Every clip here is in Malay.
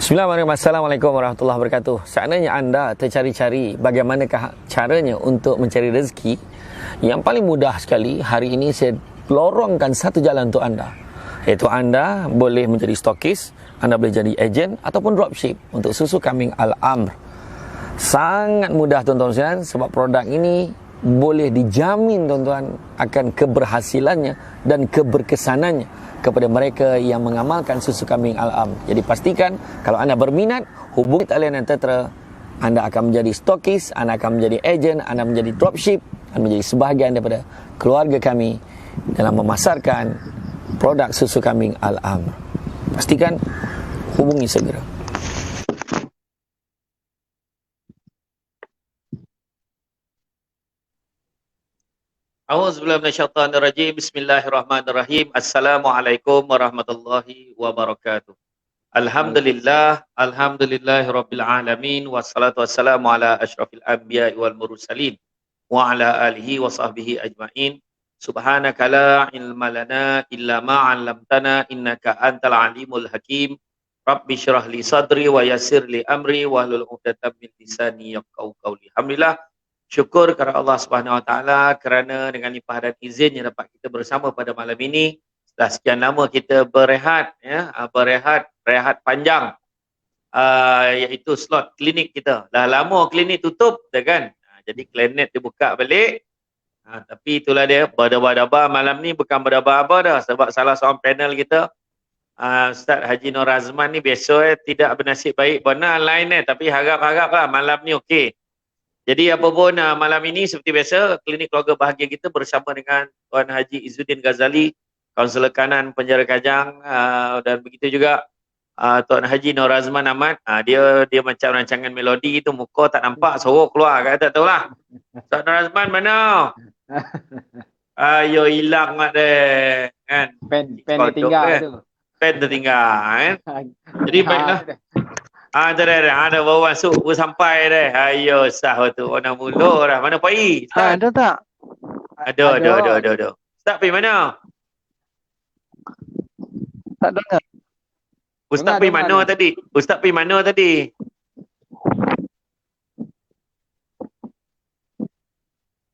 Bismillahirrahmanirrahim. Assalamualaikum warahmatullahi wabarakatuh. Seandainya anda tercari-cari bagaimanakah caranya untuk mencari rezeki, yang paling mudah sekali, hari ini saya lorongkan satu jalan untuk anda, iaitu anda boleh menjadi stokis, anda boleh jadi ejen ataupun dropship untuk susu kambing Al-Amr. Sangat mudah tuan-tuan sekalian, sebab produk ini boleh dijamin tuan-tuan akan keberhasilannya dan keberkesanannya kepada mereka yang mengamalkan susu kambing Al-Amr. Jadi pastikan kalau anda berminat, hubungi talian yang tertera. Anda akan menjadi stokis, anda akan menjadi ejen, anda menjadi dropship, anda menjadi sebahagian daripada keluarga kami dalam memasarkan produk susu kambing Al-Amr. Pastikan hubungi segera. A'udzubillahi minasyaitonirrajim. Bismillahirrahmanirrahim. Assalamualaikum warahmatullahi wabarakatuh. Alhamdulillahirabbil alamin, wassalatu wassalamu ala asyrafil anbiya'i wal mursalin wa ala alihi wa sahbihi ajmain. Subhanaka la ilma lana illa ma 'allamtana innaka antal alimul hakim. Rabbi shrah li sadri wa yassir li amri wahlul 'uqdatam min lisani yafqahu qawli. Alhamdulillah, syukur kepada Allah Subhanahu Wa Taala kerana dengan limpah dan izin yang dapat kita bersama pada malam ini. Setelah sekian lama kita berehat, rehat panjang, iaitu slot klinik kita. Dah lama klinik tutup, kan? Jadi klinik dibuka balik. Tapi itulah dia, berdebar-debar malam ni bukan berdebar-debar dah, sebab salah seorang panel kita, Ustaz Haji Nur Azman ni biasa tidak bernasib baik benar lain tapi harap-harap lah malam ni okey. Jadi apapun malam ini seperti biasa, klinik keluarga bahagia kita bersama dengan Tuan Haji Izzuddin Ghazali, Kaunselor Kanan Penjara Kajang, dan begitu juga Tuan Haji Nur Azman Ahmad. Dia macam rancangan melodi itu, muka tak nampak, sorok keluar, tak tahulah. Tuan Nur Azman mana? Ayo hilang mak deh, kan? Pen tertinggal tu. Pen tertinggal, kan? Jadi baiklah. Ada baru masuk, baru sampai dah. Ayo sah tu, warna mulut dah. Mana Pai? Ada tak? Ada. Ustaz Pai mana? Tak dengar. Ustaz Pai mana tadi? Ustaz Pai mana tadi?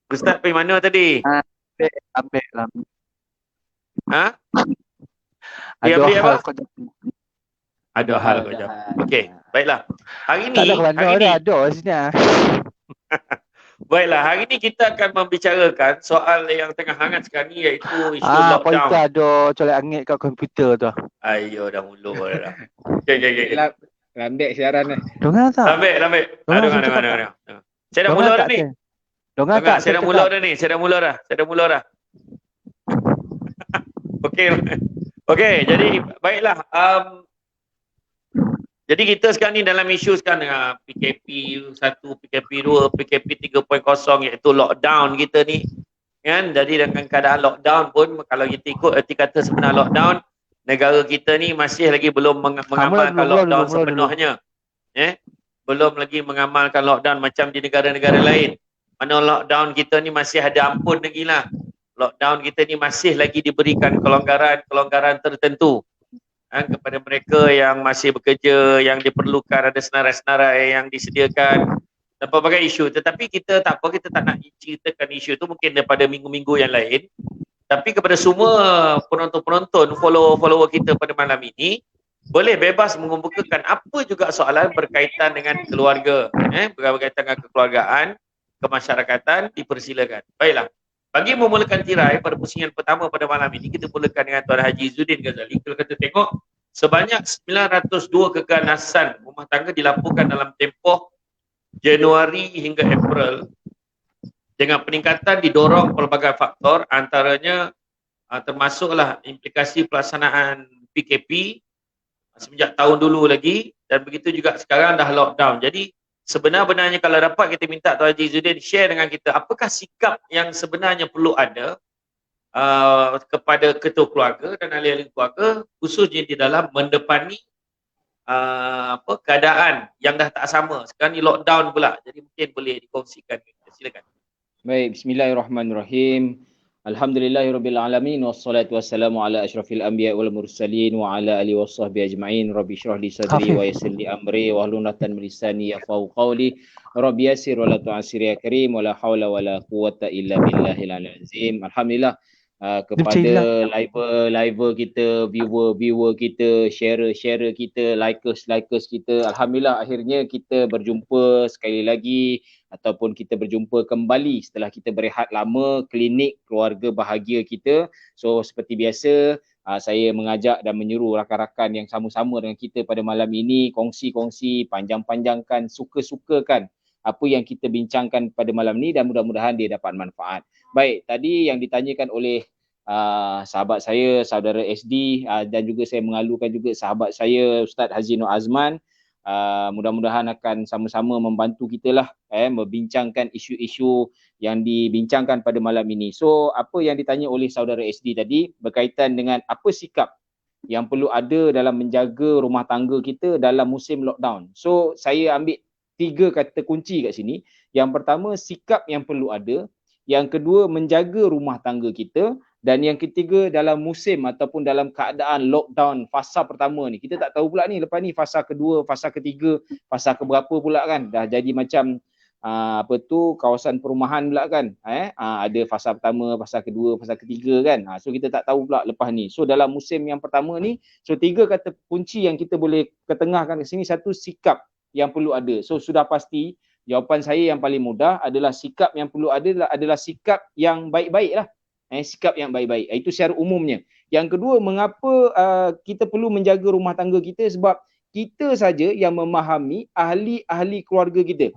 Ustaz Pai mana tadi? Ambil lah. Ha? Dia ambil apa? Ada hal kau jawab. Okey, baiklah. Hari ni ada sini. Baiklah, hari ni kita akan membicarakan soal yang tengah hangat sekarang ni, iaitu isu lockdown. Kita ada colek angin kat komputer tu. Ayo dah mulu dah. Okey. Lambek siaran ni. Dengar tak? Lambek. Dengar. Saya dah mula dah ni. Dengar tak? Saya dah mula dah. Okey, jadi baiklah. Jadi kita sekarang ni dalam isu sekarang PKP 1, PKP 2, PKP 3.0, iaitu lockdown kita ni, kan? Jadi dengan keadaan lockdown pun, kalau kita ikut erti kata sebenar lockdown, negara kita ni masih lagi belum mengamalkan lockdown sepenuhnya. Belum lagi mengamalkan lockdown macam di negara-negara lain. Mana lockdown kita ni masih ada ampun lagi lah. Lockdown kita ni masih lagi diberikan kelonggaran tertentu kepada mereka yang masih bekerja, yang diperlukan ada senarai-senarai yang disediakan dan pelbagai isu. Tetapi kita tak nak ceritakan isu itu mungkin daripada minggu-minggu yang lain. Tapi kepada semua penonton-penonton, follower kita pada malam ini, boleh bebas mengemukakan apa juga soalan berkaitan dengan keluarga, berkaitan dengan kekeluargaan, kemasyarakatan, dipersilakan. Baiklah. Bagi memulakan tirai pada pusingan pertama pada malam ini, kita mulakan dengan Tuan Haji Izzuddin Ghazali. Kalau kita tengok, sebanyak 902 keganasan rumah tangga dilaporkan dalam tempoh Januari hingga April, dengan peningkatan didorong pelbagai faktor, antaranya termasuklah implikasi pelaksanaan PKP semenjak tahun dulu lagi, dan begitu juga sekarang dah lockdown. Jadi sebenarnya kalau dapat kita minta Tuan Haji Izzuddin share dengan kita, apakah sikap yang sebenarnya perlu ada kepada ketua keluarga dan ahli-ahli keluarga, khususnya di dalam mendepani keadaan yang dah tak sama. Sekarang ni lockdown pula, jadi mungkin boleh dikongsikan. Silakan. Baik, bismillahirrahmanirrahim. Alhamdulillahirabbil alamin wassalatu wassalamu ala asyrafil anbiya wal mursalin wa ala alihi washabbihi ajmain. Rabbi shrah li sadri wa yassir li amri wa hlul 'uqdatam min lisani yafqahu qawli. Rabbi yassir wa la tu'assir ya karim wa la haula wa la quwwata illa billahil aliyyil azim. Alhamdulillah kepada live kita, viewer kita, share kita, likers kita. Alhamdulillah akhirnya kita berjumpa sekali lagi ataupun kita berjumpa kembali setelah kita berehat lama klinik keluarga bahagia kita. So seperti biasa saya mengajak dan menyuruh rakan-rakan yang sama-sama dengan kita pada malam ini kongsi-kongsi, panjang-panjangkan, suka-sukakan apa yang kita bincangkan pada malam ni dan mudah-mudahan dia dapat manfaat. Baik, tadi yang ditanyakan oleh sahabat saya, saudara SD dan juga saya mengalukan juga sahabat saya Ustaz Haji Nur Azman. Mudah-mudahan akan sama-sama membantu kita lah membincangkan isu-isu yang dibincangkan pada malam ini. So apa yang ditanya oleh saudara SD tadi berkaitan dengan apa sikap yang perlu ada dalam menjaga rumah tangga kita dalam musim lockdown. So saya ambil 3 kata kunci kat sini. Yang pertama, sikap yang perlu ada. Yang kedua, menjaga rumah tangga kita. Dan yang ketiga, dalam musim ataupun dalam keadaan lockdown fasa pertama ni. Kita tak tahu pula ni, lepas ni fasa kedua, fasa ketiga, fasa keberapa pula kan. Dah jadi macam kawasan perumahan pula kan. Ada fasa pertama, fasa kedua, fasa ketiga kan. So kita tak tahu pula lepas ni. So dalam musim yang pertama ni, so 3 kata kunci yang kita boleh ketengahkan ke sini. Satu, sikap yang perlu ada. So sudah pasti jawapan saya yang paling mudah adalah sikap yang perlu ada adalah sikap yang baik-baik lah. Sikap yang baik-baik. Itu secara umumnya. Yang kedua, mengapa kita perlu menjaga rumah tangga kita? Sebab kita saja yang memahami ahli-ahli keluarga kita.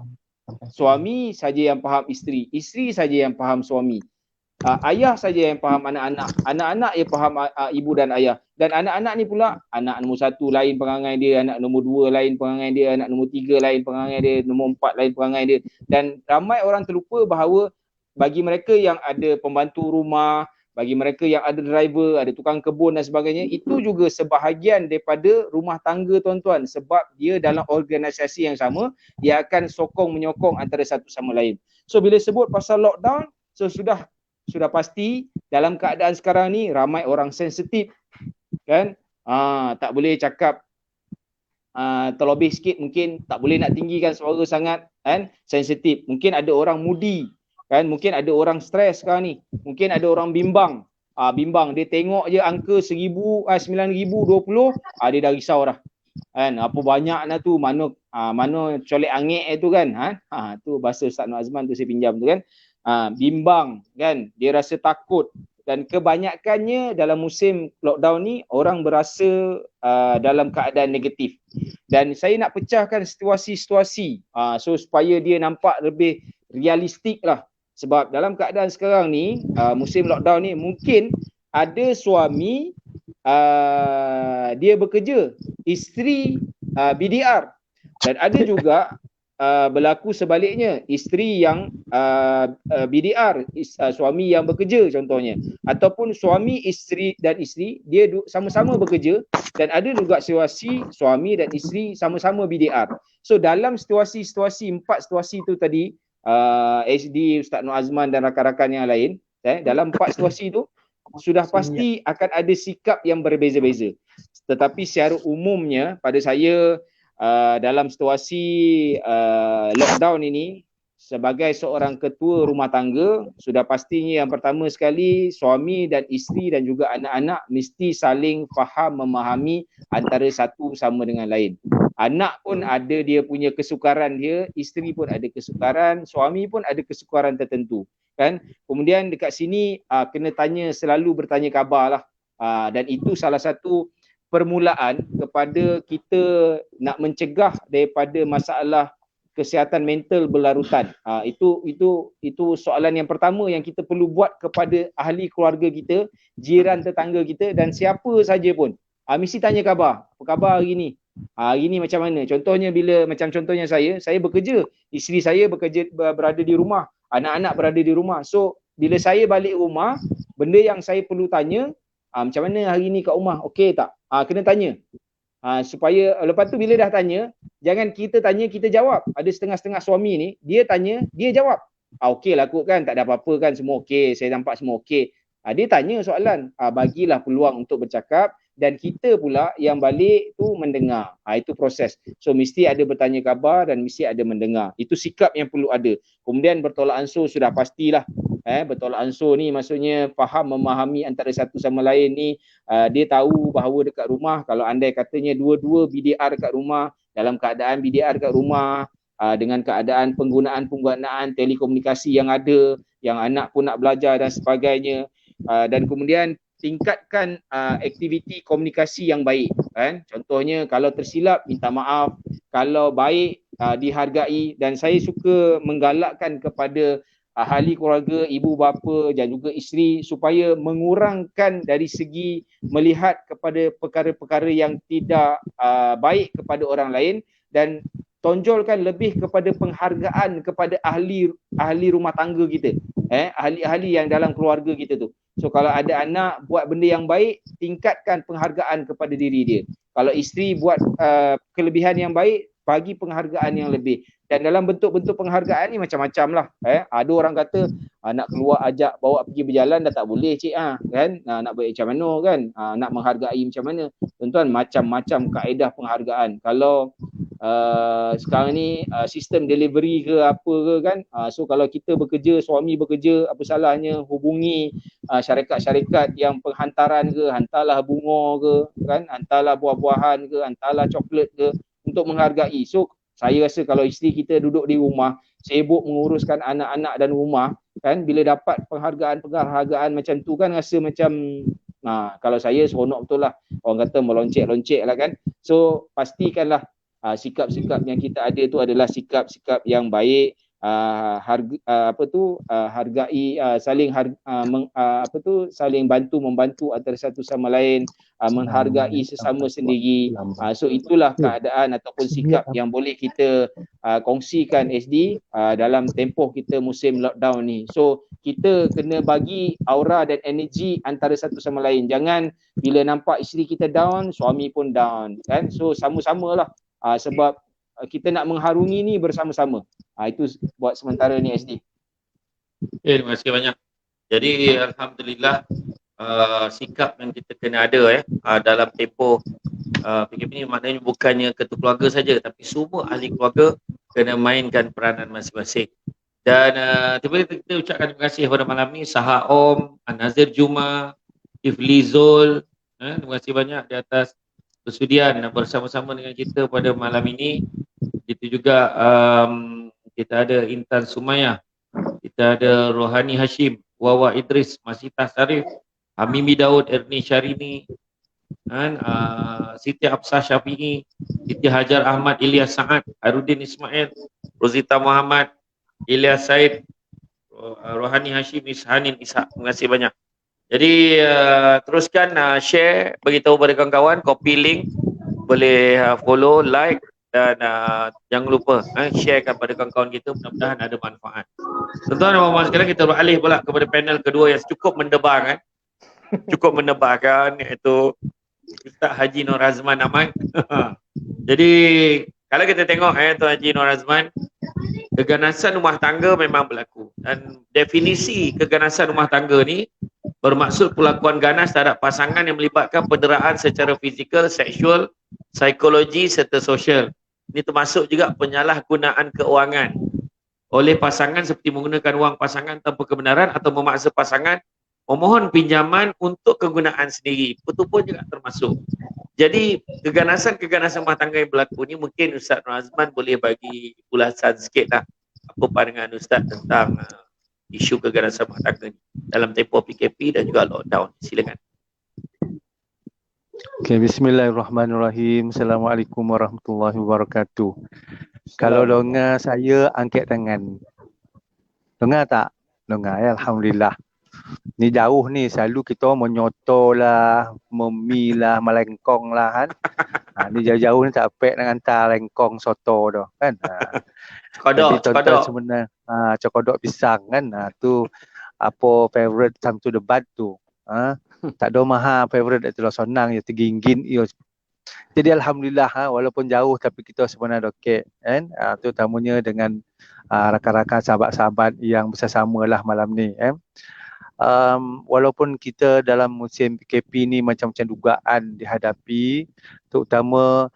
Suami saja yang faham isteri. Isteri saja yang faham suami. Ayah saja yang faham anak-anak. Anak-anak yang faham ibu dan ayah. Dan anak-anak ni pula, anak nombor 1 lain perangai dia, anak nombor 2 lain perangai dia, anak nombor 3 lain perangai dia, nombor 4 lain perangai dia. Dan ramai orang terlupa bahawa bagi mereka yang ada pembantu rumah, bagi mereka yang ada driver, ada tukang kebun dan sebagainya, itu juga sebahagian daripada rumah tangga tuan-tuan. Sebab dia dalam organisasi yang sama, dia akan sokong menyokong antara satu sama lain. So bila sebut pasal lockdown, so sudah pasti dalam keadaan sekarang ni ramai orang sensitif kan. Tak boleh cakap terlebih sikit, mungkin tak boleh nak tinggikan suara sangat kan, sensitif. Mungkin ada orang moody kan, mungkin ada orang stres sekarang ni, mungkin ada orang bimbang. Bimbang, dia tengok je angka 9,020, dia dah risau dah. Kan, apa banyak dah tu, mana colek angin tu kan. Tu bahasa Ustaz Nur Azman tu saya pinjam tu kan. Bimbang kan, dia rasa takut. Dan kebanyakannya dalam musim lockdown ni orang berasa dalam keadaan negatif. Dan saya nak pecahkan situasi-situasi so supaya dia nampak lebih realistik lah. Sebab dalam keadaan sekarang ni, musim lockdown ni, mungkin ada suami dia bekerja, isteri BDR. Dan ada juga berlaku sebaliknya, isteri yang BDR, suami yang bekerja contohnya. Ataupun suami, isteri dan isteri, dia sama-sama bekerja. Dan ada juga situasi suami dan isteri sama-sama BDR. So dalam situasi-situasi, 4 situasi tu tadi, HD, Ustaz Nur Azman dan rakan-rakan yang lain, dalam 4 situasi tu sudah pasti akan ada sikap yang berbeza-beza. Tetapi secara umumnya pada saya dalam situasi lockdown ini, sebagai seorang ketua rumah tangga, sudah pastinya yang pertama sekali suami dan isteri dan juga anak-anak mesti saling faham, memahami antara satu sama dengan lain. Anak pun ada dia punya kesukaran dia, isteri pun ada kesukaran, suami pun ada kesukaran tertentu kan. Kemudian dekat sini kena selalu bertanya khabar lah. Dan itu salah satu permulaan kepada kita nak mencegah daripada masalah kesihatan mental berlarutan. Itu soalan yang pertama yang kita perlu buat kepada ahli keluarga kita, jiran tetangga kita dan siapa saja pun. Mesti tanya khabar. Apa khabar hari ni? Hari ni macam mana? Contohnya contohnya saya bekerja, isteri saya berada di rumah, anak-anak berada di rumah. So bila saya balik rumah, benda yang saya perlu tanya, macam mana hari ni kat rumah? Okey tak? Kena tanya. Supaya lepas tu bila dah tanya, jangan kita tanya kita jawab. Ada setengah-setengah suami ni, dia tanya, dia jawab. okey lah kot kan, tak ada apa-apa kan, semua okey, saya nampak semua okey. Dia tanya soalan, bagilah peluang untuk bercakap dan kita pula yang balik tu mendengar. Itu proses. So mesti ada bertanya khabar dan mesti ada mendengar. Itu sikap yang perlu ada. Kemudian bertolak ansur sudah pastilah. Bertolak ansur ni maksudnya faham, memahami antara satu sama lain ni. Dia tahu bahawa dekat rumah, kalau andai katanya dua-dua BDR dekat rumah, dalam keadaan BDR dekat rumah, dengan keadaan penggunaan telekomunikasi yang ada, yang anak pun nak belajar dan sebagainya, dan kemudian tingkatkan aktiviti komunikasi yang baik kan. Contohnya kalau tersilap minta maaf, kalau baik dihargai, dan saya suka menggalakkan kepada ahli keluarga, ibu bapa dan juga isteri supaya mengurangkan dari segi melihat kepada perkara-perkara yang tidak baik kepada orang lain dan tonjolkan lebih kepada penghargaan kepada ahli rumah tangga kita, ahli-ahli yang dalam keluarga kita tu. So kalau ada anak buat benda yang baik, tingkatkan penghargaan kepada diri dia. Kalau isteri buat kelebihan yang baik, bagi penghargaan yang lebih. Dan dalam bentuk-bentuk penghargaan ni macam-macam lah. Ada orang kata nak keluar ajak bawa pergi berjalan dah tak boleh cik kan. Nak buat macam mana kan? Nak menghargai macam mana? Tuan-tuan, macam-macam kaedah penghargaan. Kalau sekarang ni sistem delivery ke apa ke kan, so kalau kita bekerja, suami bekerja, apa salahnya hubungi syarikat-syarikat yang penghantaran ke, hantarlah bunga ke kan, hantarlah buah-buahan ke, hantarlah coklat ke untuk menghargai. So saya rasa kalau isteri kita duduk di rumah sibuk menguruskan anak-anak dan rumah kan, bila dapat penghargaan macam tu kan rasa macam kalau saya seronok betul lah, orang kata meloncek-loncek lah kan. So pastikanlah sikap-sikap yang kita ada tu adalah sikap-sikap yang baik, hargai, saling bantu membantu antara satu sama lain, menghargai sesama sendiri. So itulah keadaan ataupun sikap yang boleh kita kongsikan SD dalam tempoh kita musim lockdown ni. So kita kena bagi aura dan energi antara satu sama lain. Jangan bila nampak isteri kita down, suami pun down kan. So sama-samalah, sebab kita nak mengharungi ni bersama-sama. Itu buat sementara ni SD. Terima kasih banyak. Jadi alhamdulillah sikap yang kita kena ada dalam tempoh PKP ni, maknanya bukannya ketua keluarga saja, tapi semua ahli keluarga kena mainkan peranan masing-masing. Dan kita ucapkan terima kasih pada malam ni Saha Om, Nazir Juma, Ifli Zul, terima kasih banyak di atas bersudian bersama-sama dengan kita pada malam ini. Itu juga kita ada Intan Sumayah, kita ada Rohani Hashim, Wawa Idris, Masitah Sarif, Hamimi Daud, Erni Syarini, Siti Absah Syafi'i, Siti Hajar Ahmad, Ilyas Sa'ad, Harudin Ismail, Rosita Muhammad, Ilyas Said, Rohani Hashim, Ishanin Ishak. Terima kasih banyak. Jadi teruskan share, beritahu pada kawan-kawan, copy link, boleh follow, like dan jangan lupa sharekan pada kawan-kawan kita, mudah-mudahan ada manfaat. Tuan-tuan dan puan-puan sekalian, kita beralih pula kepada panel kedua yang cukup mendebarkan. Cukup mendebarkan, iaitu Ustaz Haji Nur Azman Ahmad. Jadi kalau kita tengok Tuan Haji Nur Azman, keganasan rumah tangga memang berlaku, dan definisi keganasan rumah tangga ni bermaksud perlakuan ganas terhadap pasangan yang melibatkan penderaan secara fizikal, seksual, psikologi serta sosial. Ini termasuk juga penyalahgunaan keuangan oleh pasangan seperti menggunakan wang pasangan tanpa kebenaran atau memaksa pasangan memohon pinjaman untuk kegunaan sendiri. Itu pun juga termasuk. Jadi keganasan-keganasan rumah tangga yang berlaku ni mungkin Ustaz Nur Azman boleh bagi ulasan sikit lah. Apa pandangan Ustaz tentang isu keganasan rumah tangga ni dalam tempoh PKP dan juga lockdown. Silakan. Okay, bismillahirrahmanirrahim. Assalamualaikum warahmatullahi wabarakatuh. Kalau dengar saya, angkat tangan. Dengar tak? Dengar ya, alhamdulillah. Ni jauh ni, selalu kita menyoto lah, memi lah, melengkong lah kan. Ni jauh-jauh ni tak pek nak hantar lengkong soto dah kan. Kodok. Sebenarnya cokodok pisang kan. Tu apa favorite time to debat tu. Tak ada maha favorite itu sonang ya terginggin iyo. Jadi alhamdulillah walaupun jauh tapi kita sebenarnya okey kan. Tu tamunya dengan rakan-rakan sahabat-sahabat yang bersama lah malam ni. Walaupun kita dalam musim PKP ni macam-macam dugaan dihadapi, terutama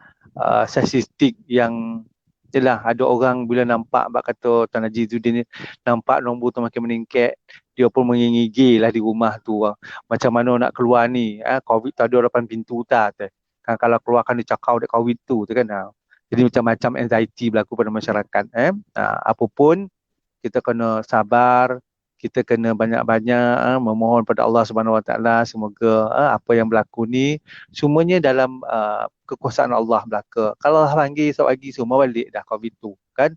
statistik yang jelah ada orang bila nampak kata Tan Haji Zuddin ni nampak nombor tu makin meningkat, dia pun mengingigi lah di rumah tu, macam mana nak keluar ni, COVID tu ada 8 pintu tak kan, kalau keluar kan dia cakap dek COVID tu kan. Jadi macam-macam anxiety berlaku pada masyarakat. Apapun kita kena sabar, kita kena banyak-banyak memohon pada Allah Subhanahu Wa Taala, semoga apa yang berlaku ni semuanya dalam kekuasaan Allah belaka. Kalau Allah panggil esok pagi semua balik dah COVID tu kan.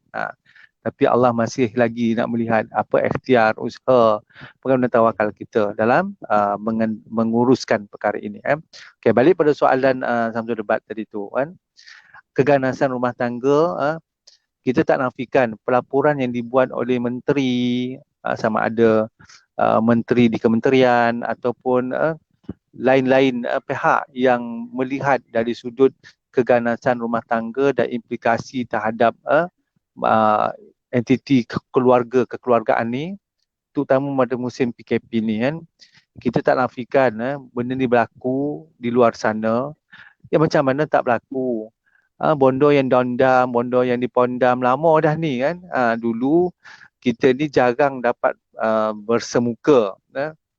Tapi Allah masih lagi nak melihat apa ikhtiar, usaha, pengambilan tawakal kita dalam menguruskan perkara ini. Okey, balik pada soalan Samsul debat tadi tu kan. Keganasan rumah tangga, kita tak nafikan pelaporan yang dibuat oleh menteri, sama ada menteri di kementerian ataupun lain-lain pihak yang melihat dari sudut keganasan rumah tangga dan implikasi terhadap entiti kekeluargaan ni, terutama pada musim PKP ni kan. Kita tak nafikan benda ni berlaku di luar sana. Ya macam mana tak berlaku. Bondo yang dondam, bondo yang dipondam lama dah ni kan. Dulu kita ni jarang dapat bersemuka.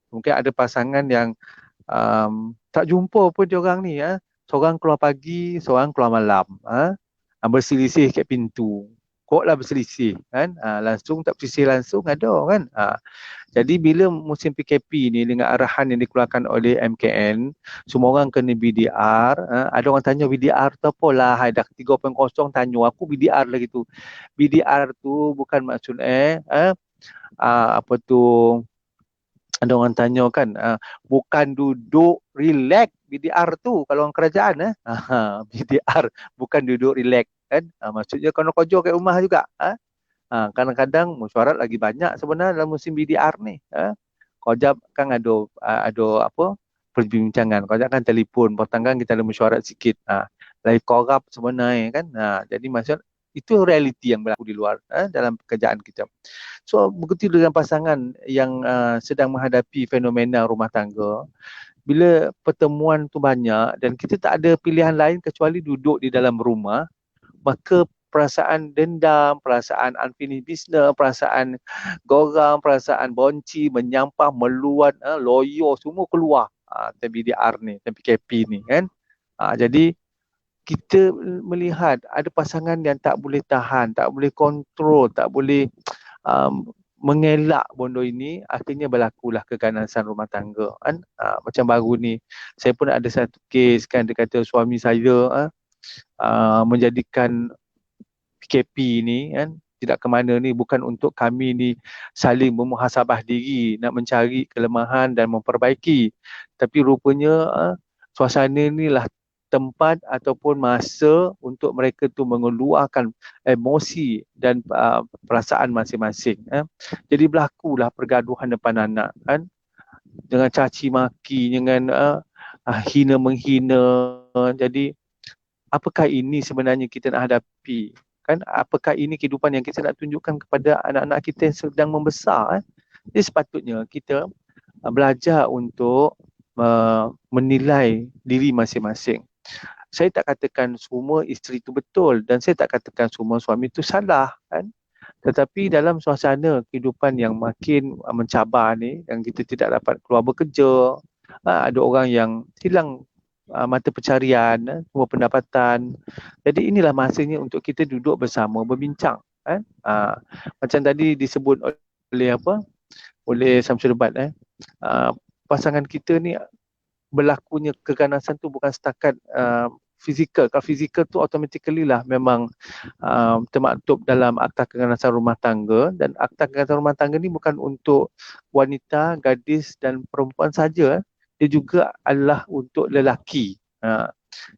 Mungkin ada pasangan yang tak jumpa pun diorang ni. Seorang keluar pagi, seorang keluar malam. Berselisih kat pintu. Kok lah berselisih kan. Langsung tak berselisih langsung ada kan. Jadi bila musim PKP ni dengan arahan yang dikeluarkan oleh MKN, semua orang kena BDR. Ada orang tanya BDR tu apalah, dah 3.0 tanya aku BDR lagi tu. BDR tu bukan maksud apa tu, ada orang tanya kan, bukan duduk relax BDR tu kalau orang kerajaan. BDR bukan duduk relax kan. Maksudnya kena kerja kat rumah juga. Kadang-kadang mesyuarat lagi banyak sebenarnya dalam musim BDR ni. Kojab kan ada apa perbincangan, kojab kan telefon, petang kan kita ada mesyuarat sikit. Lagi korap sebenarnya kan. Jadi maksud itu realiti yang berlaku di luar dalam pekerjaan kita. So begitu dengan pasangan yang sedang menghadapi fenomena rumah tangga, bila pertemuan tu banyak dan kita tak ada pilihan lain kecuali duduk di dalam rumah, maka perasaan dendam, perasaan unfinished business, perasaan geram, perasaan bonci, menyampah, meluat, loyo semua keluar. TBDR ni, PKP ni kan. Jadi kita melihat ada pasangan yang tak boleh tahan, tak boleh kontrol, tak boleh mengelak bondo ini, akhirnya berlakulah keganasan rumah tangga kan. Macam baru ni saya pun ada satu kes kan, dia kata suami saya menjadikan PKP ni kan tidak ke mana ni bukan untuk kami ni saling memuhasabah diri, nak mencari kelemahan dan memperbaiki, tapi rupanya suasana ni lah tempat ataupun masa untuk mereka tu mengeluarkan emosi dan perasaan masing-masing. Jadi berlakulah pergaduhan depan anak kan, dengan caci maki, dengan hina menghina. Jadi apakah ini sebenarnya kita nak hadapi kan? Apakah ini kehidupan yang kita nak tunjukkan kepada anak-anak kita yang sedang membesar? Jadi sepatutnya kita belajar untuk menilai diri masing-masing. Saya tak katakan semua isteri itu betul dan saya tak katakan semua suami itu salah kan. Tetapi dalam suasana kehidupan yang makin mencabar ni, yang kita tidak dapat keluar bekerja, ada orang yang hilang mata pencarian, semua pendapatan. Jadi inilah masanya untuk kita duduk bersama berbincang kan. Macam tadi disebut oleh Samsul Debat, pasangan kita ni berlakunya keganasan tu bukan setakat fizikal. Kalau fizikal tu automatically lah memang termaktub dalam Akta Keganasan Rumah Tangga, dan Akta Keganasan Rumah Tangga ni bukan untuk wanita, gadis dan perempuan saja. Dia juga adalah untuk lelaki.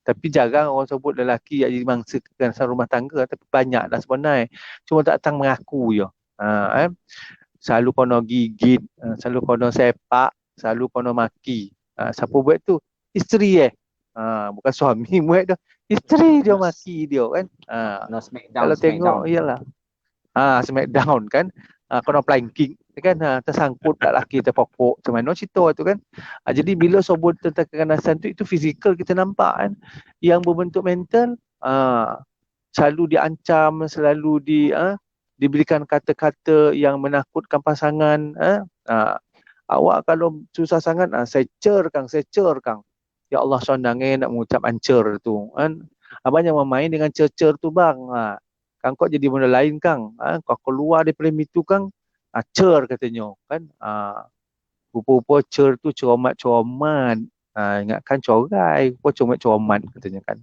Tapi jarang orang sebut lelaki yang jadi mangsa keganasan rumah tangga, tapi banyak dah sebenarnya. Cuma tak datang mengaku je. Selalu kono gigit, selalu kono sepak, selalu kono maki. Siapa buat tu? Isteri bukan suami buat tu. Isteri dia maki dia kan. No smackdown, Kalau tengok, iyalah. smackdown kan, kena planking kan, tersangkut tak laki terpokok macam mana cerita tu kan. Jadi bila sebut tentang keganasan tu, itu fizikal kita nampak kan. Yang berbentuk mental, selalu diancam, selalu diberikan kata-kata yang menakutkan pasangan. Awak kalau susah sangat, saya cer kang. Ya Allah, sonang nak mengucap ancer tu kan. Abang jangan main dengan cer-cer tu bang. Kang kau jadi benda lain kang. Kau keluar daripada itu kang, cer katanya kan. Rupa-rupa cer tu ceromat. Ingatkan corai, rupa ceromat katanya kan.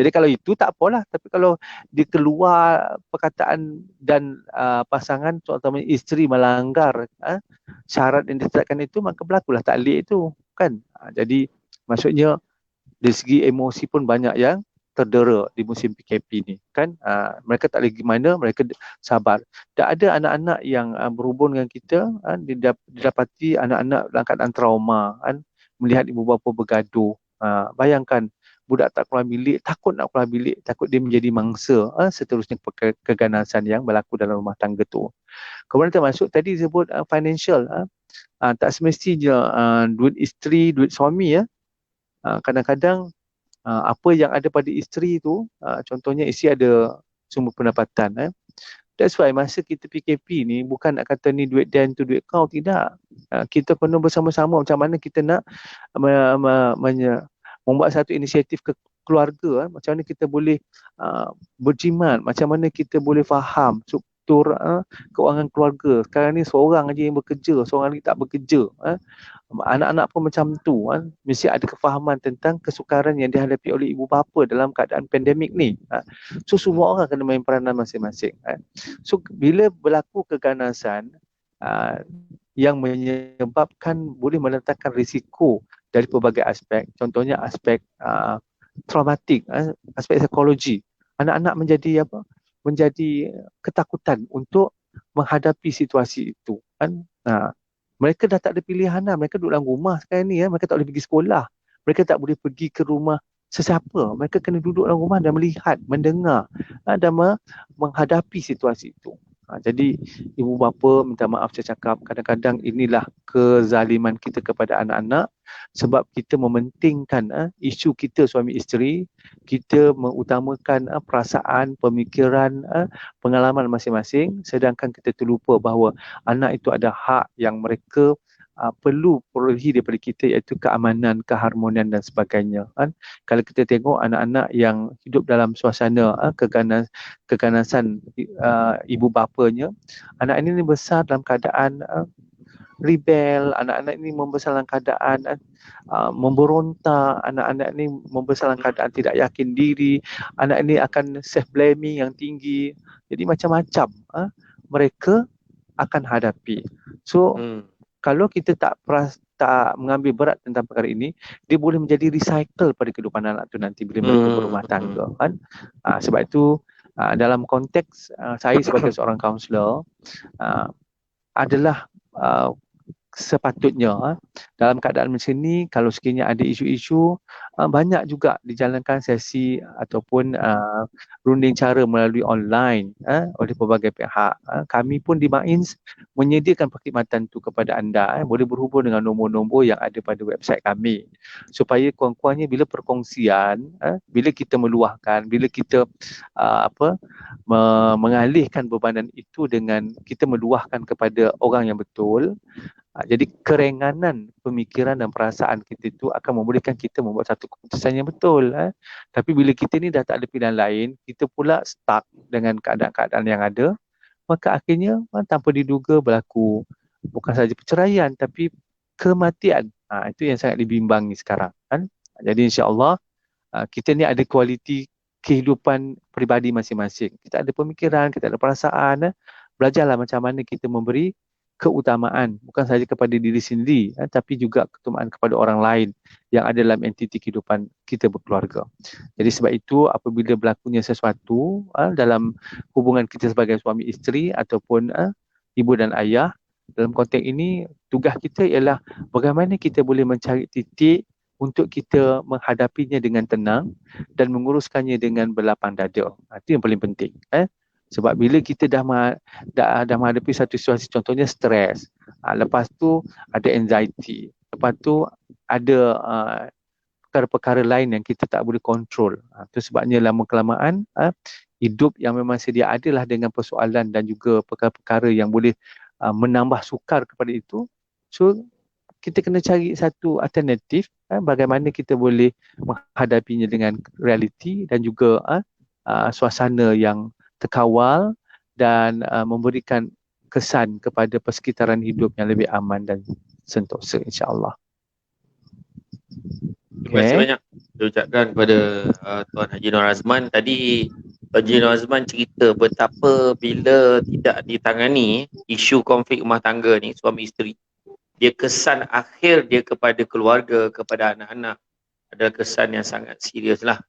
Jadi kalau itu tak apalah, tapi kalau dia keluar perkataan dan pasangan, terutama isteri melanggar syarat yang ditetapkan itu, maka berlakulah taklik itu kan. Jadi maksudnya dari segi emosi pun banyak yang terdera di musim PKP ni kan. Mereka tak lagi mana, mereka sabar. Tak ada anak-anak yang berhubung dengan kita, didapati anak-anak dalam keadaan trauma kan, melihat ibu bapa bergaduh. Bayangkan budak tak keluar bilik, takut nak keluar bilik, takut dia menjadi mangsa seterusnya keganasan yang berlaku dalam rumah tangga tu. Kemudian termasuk tadi sebut financial. Tak semestinya duit isteri, duit suami kadang-kadang apa yang ada pada isteri tu, contohnya isteri ada sumber pendapatan. That's why masa kita PKP ni, bukan nak kata ni duit dan tu duit kau, tidak. Kita kena bersama-sama macam mana kita nak membuat satu inisiatif keluarga, macam mana kita boleh berjimat, macam mana kita boleh faham struktur keuangan keluarga. Sekarang ni seorang aja yang bekerja, seorang lagi tak bekerja. Anak-anak pun macam tu mesti ada kefahaman tentang kesukaran yang dihadapi oleh ibu bapa dalam keadaan pandemik ni. So semua orang kena main peranan masing-masing. So bila berlaku keganasan yang menyebabkan, boleh meletakkan risiko dari pelbagai aspek, contohnya aspek traumatik, aspek psikologi, anak-anak menjadi ketakutan untuk menghadapi situasi itu kan. Mereka dah tak ada pilihan mereka duduk dalam rumah sekarang ni mereka tak boleh pergi sekolah, mereka tak boleh pergi ke rumah sesiapa, mereka kena duduk dalam rumah dan melihat, mendengar dan menghadapi situasi itu. Jadi ibu bapa minta maaf saya cakap, kadang-kadang inilah kezaliman kita kepada anak-anak, sebab kita mementingkan isu kita suami isteri, kita mengutamakan perasaan, pemikiran, pengalaman masing-masing, sedangkan kita terlupa bahawa anak itu ada hak yang mereka perlu perolehi daripada kita, iaitu keamanan, keharmonian dan sebagainya kan. Kalau kita tengok anak-anak yang hidup dalam suasana keganasan ibu bapanya, anak ini besar dalam keadaan rebel, anak-anak ini membesar dalam keadaan memberontak, anak-anak ini membesar dalam keadaan tidak yakin diri, anak ini akan self blaming yang tinggi. Jadi macam-macam mereka akan hadapi. So kalau kita tak mengambil berat tentang perkara ini, dia boleh menjadi recycle pada kehidupan anak tu nanti bila mereka berumah tangga kan. Sebab itu dalam konteks saya sebagai seorang kaunselor adalah sepatutnya dalam keadaan macam ni, kalau sekiranya ada isu-isu, banyak juga dijalankan sesi ataupun runding cara melalui online oleh pelbagai pihak. Kami pun di MAINS menyediakan perkhidmatan tu kepada anda. Boleh berhubung dengan nombor-nombor yang ada pada website kami, supaya kurang-kurangnya bila perkongsian, bila kita meluahkan, bila kita mengalihkan bebanan itu dengan kita meluahkan kepada orang yang betul, jadi kerenganan pemikiran dan perasaan kita itu akan membolehkan kita membuat satu keputusan yang betul. Tapi bila kita ni dah tak ada pilihan lain, kita pula stuck dengan keadaan-keadaan yang ada, maka akhirnya tanpa diduga berlaku bukan sahaja perceraian tapi kematian. Itu yang sangat dibimbangi sekarang kan. Jadi insya-Allah kita ni ada kualiti kehidupan peribadi masing-masing. Kita ada pemikiran, kita ada perasaan. Belajarlah macam mana kita memberi keutamaan bukan sahaja kepada diri sendiri tapi juga keutamaan kepada orang lain yang ada dalam entiti kehidupan kita berkeluarga. Jadi sebab itu apabila berlakunya sesuatu dalam hubungan kita sebagai suami isteri ataupun ibu dan ayah, dalam konteks ini tugas kita ialah bagaimana kita boleh mencari titik untuk kita menghadapinya dengan tenang dan menguruskannya dengan berlapang dada. Itu yang paling penting. Sebab bila kita dah menghadapi satu situasi, contohnya stres, lepas tu ada anxiety, lepas tu ada perkara-perkara lain yang kita tak boleh kontrol. Itu sebabnya lama kelamaan hidup yang memang sedia adalah dengan persoalan dan juga perkara-perkara yang boleh menambah sukar kepada itu. So kita kena cari satu alternatif bagaimana kita boleh menghadapinya dengan realiti dan juga suasana yang terkawal dan memberikan kesan kepada persekitaran hidup yang lebih aman dan sentosa, insya-Allah. Terima kasih banyak. Saya ucapkan kepada Tuan Haji Nur Azman. Tadi Tuan Haji Nur Azman cerita betapa bila tidak ditangani isu konflik rumah tangga ni, suami isteri, dia kesan akhir dia kepada keluarga, kepada anak-anak adalah kesan yang sangat serius lah.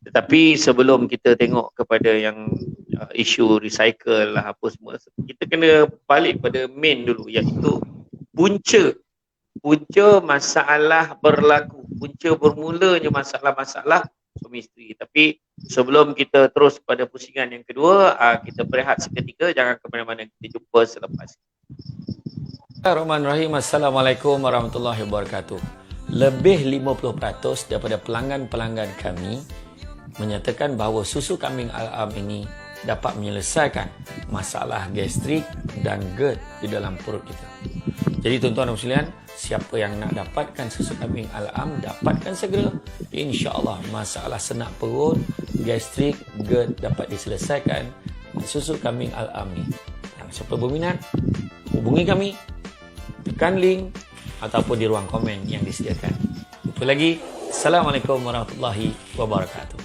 Tetapi sebelum kita tengok kepada yang isu recycle lah apa semua, kita kena balik pada main dulu, iaitu punca masalah berlaku, punca bermulanya masalah-masalah suami isteri. Tapi sebelum kita terus pada pusingan yang kedua, kita berehat seketika, jangan ke mana-mana, kita jumpa selepas. Bismillahirrahmanirrahim. Assalamualaikum warahmatullahi wabarakatuh. Lebih 50% daripada pelanggan-pelanggan kami menyatakan bahawa susu kambing Al-Am ini dapat menyelesaikan masalah gastrik dan GERD di dalam perut kita. Jadi tuan-tuan dan sekalian, siapa yang nak dapatkan susu kambing Al-Am, dapatkan segera. InsyaAllah masalah senak perut, gastrik, GERD dapat diselesaikan dengan susu kambing Al-Am ni. Siapa berminat, hubungi kami, tekan link ataupun di ruang komen yang disediakan. Jumpa lagi. Assalamualaikum warahmatullahi wabarakatuh.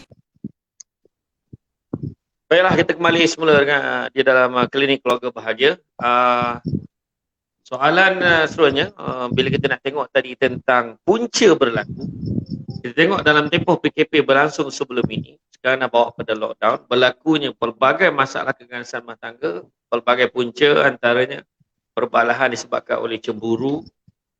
Baiklah, kita kembali semula dengan di dalam klinik keluarga bahagia. Soalan seterusnya, bila kita nak tengok tadi tentang punca berlaku, kita tengok dalam tempoh PKP berlangsung sebelum ini, sekarang nak bawa pada lockdown, berlakunya pelbagai masalah keganasan rumah tangga, pelbagai punca, antaranya perbalahan disebabkan oleh cemburu,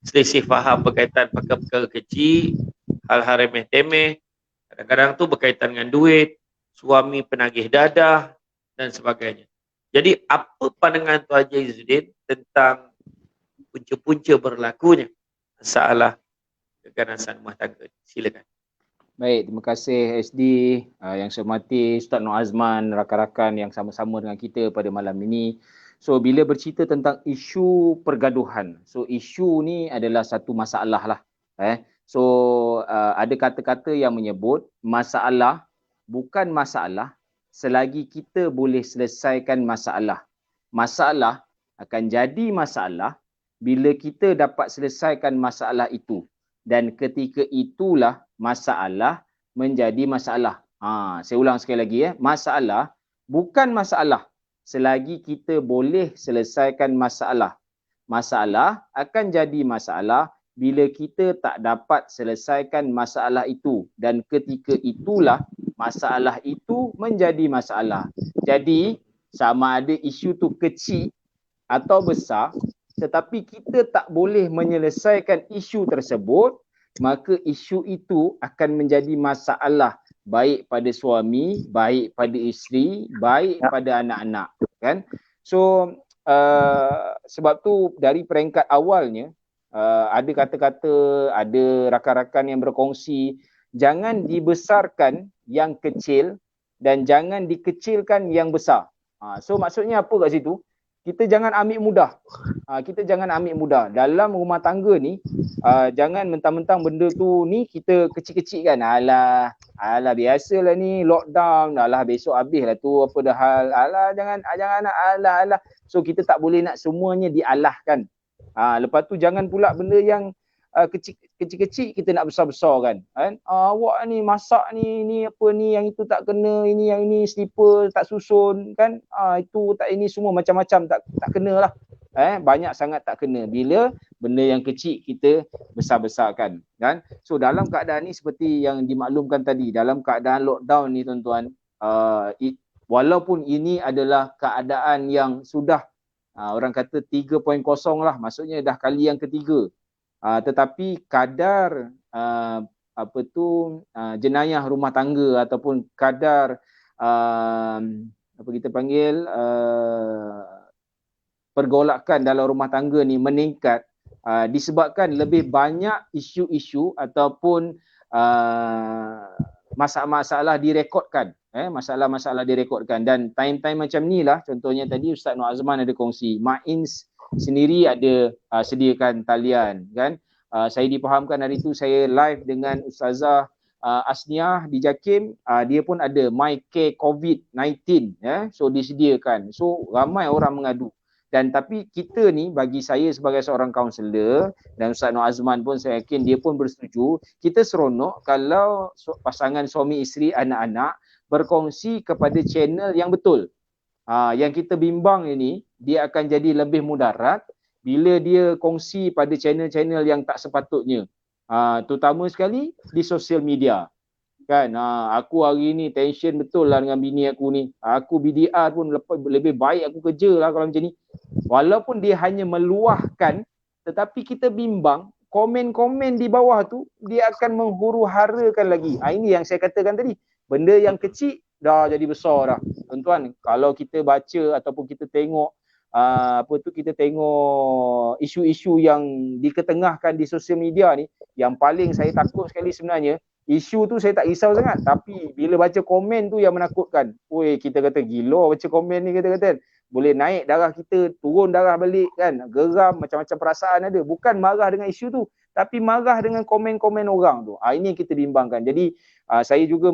selisih faham berkaitan perkara-perkara kecil, hal-hal remeh-temeh, kadang-kadang tu berkaitan dengan duit, suami penagih dadah dan sebagainya. Jadi apa pandangan Tuan Haji Izzuddin tentang punca-punca berlakunya masalah keganasan rumah tangga? Silakan. Baik, terima kasih SD. Yang saya hormati Ustaz Nur Azman, rakan-rakan yang sama-sama dengan kita pada malam ini. So bila bercerita tentang isu pergaduhan, so isu ni adalah satu masalah lah. So ada kata-kata yang menyebut masalah bukan masalah selagi kita boleh selesaikan masalah. Masalah akan jadi masalah bila kita dapat selesaikan masalah itu. Dan ketika itulah masalah menjadi masalah. Saya ulang sekali lagi. Masalah bukan masalah selagi kita boleh selesaikan masalah. Masalah akan jadi masalah bila kita tak dapat selesaikan masalah itu. Dan ketika itulah masalah itu menjadi masalah. Jadi sama ada isu tu kecil atau besar, tetapi kita tak boleh menyelesaikan isu tersebut, maka isu itu akan menjadi masalah baik pada suami, baik pada isteri, baik pada anak-anak, kan? So sebab tu dari peringkat awalnya ada kata-kata, ada rakan-rakan yang berkongsi, jangan dibesarkan yang kecil dan jangan dikecilkan yang besar. So maksudnya apa kat situ? Kita jangan ambil mudah. Kita jangan ambil mudah. Dalam rumah tangga ni, jangan mentang-mentang benda tu ni kita kecil-kecilkan. Alah biasalah ni lockdown. Alah besok habis lah tu, apa dah hal. Alah jangan alah. So kita tak boleh nak semuanya dialahkan. Lepas tu jangan pula benda yang kecil-kecil kita nak besar-besarkan, kan? Awak ni masak ni apa ni, yang itu tak kena, yang ini slipper tak susun, kan? Itu tak, ini semua macam-macam tak kena lah. Banyak sangat tak kena bila benda yang kecil kita besar-besarkan, kan? So dalam keadaan ni seperti yang dimaklumkan tadi, dalam keadaan lockdown ni tuan-tuan, walaupun ini adalah keadaan yang sudah orang kata 3.0 lah, maksudnya dah kali yang ketiga. Tetapi kadar jenayah rumah tangga ataupun kadar apa kita panggil pergolakan dalam rumah tangga ni meningkat disebabkan lebih banyak isu-isu ataupun masalah-masalah direkodkan, masalah-masalah direkodkan, dan time-time macam ni lah, contohnya tadi Ustaz Nur Azman ada kongsi, Ma'ins sendiri ada sediakan talian kan. Saya dipahamkan hari tu saya live dengan Ustazah Asniah di Jakim, dia pun ada My Care COVID-19 so disediakan, so ramai orang mengadu. Dan tapi kita ni, bagi saya sebagai seorang kaunselor dan Ustaz Nur Azman pun saya yakin dia pun bersetuju, kita seronok kalau pasangan suami isteri, anak-anak berkongsi kepada channel yang betul. Yang kita bimbang ini, dia akan jadi lebih mudarat bila dia kongsi pada channel-channel yang tak sepatutnya. Terutama sekali di sosial media. Kan, aku hari ni tension betul lah dengan bini aku ni. Aku BDR pun lebih baik aku kerja lah kalau macam ni. Walaupun dia hanya meluahkan, tetapi kita bimbang komen-komen di bawah tu dia akan menghuru-harakan lagi. Ini yang saya katakan tadi. Benda yang kecil dah jadi besar dah. Tuan-tuan, kalau kita baca ataupun kita tengok kita tengok isu-isu yang diketengahkan di sosial media ni, yang paling saya takut sekali sebenarnya, isu tu saya tak risau sangat, tapi bila baca komen tu yang menakutkan. Kita kata gila baca komen ni, kata boleh naik darah kita, turun darah balik kan, geram, macam-macam perasaan ada. Bukan marah dengan isu tu, tapi marah dengan komen-komen orang tu. Ini yang kita bimbangkan. Jadi saya juga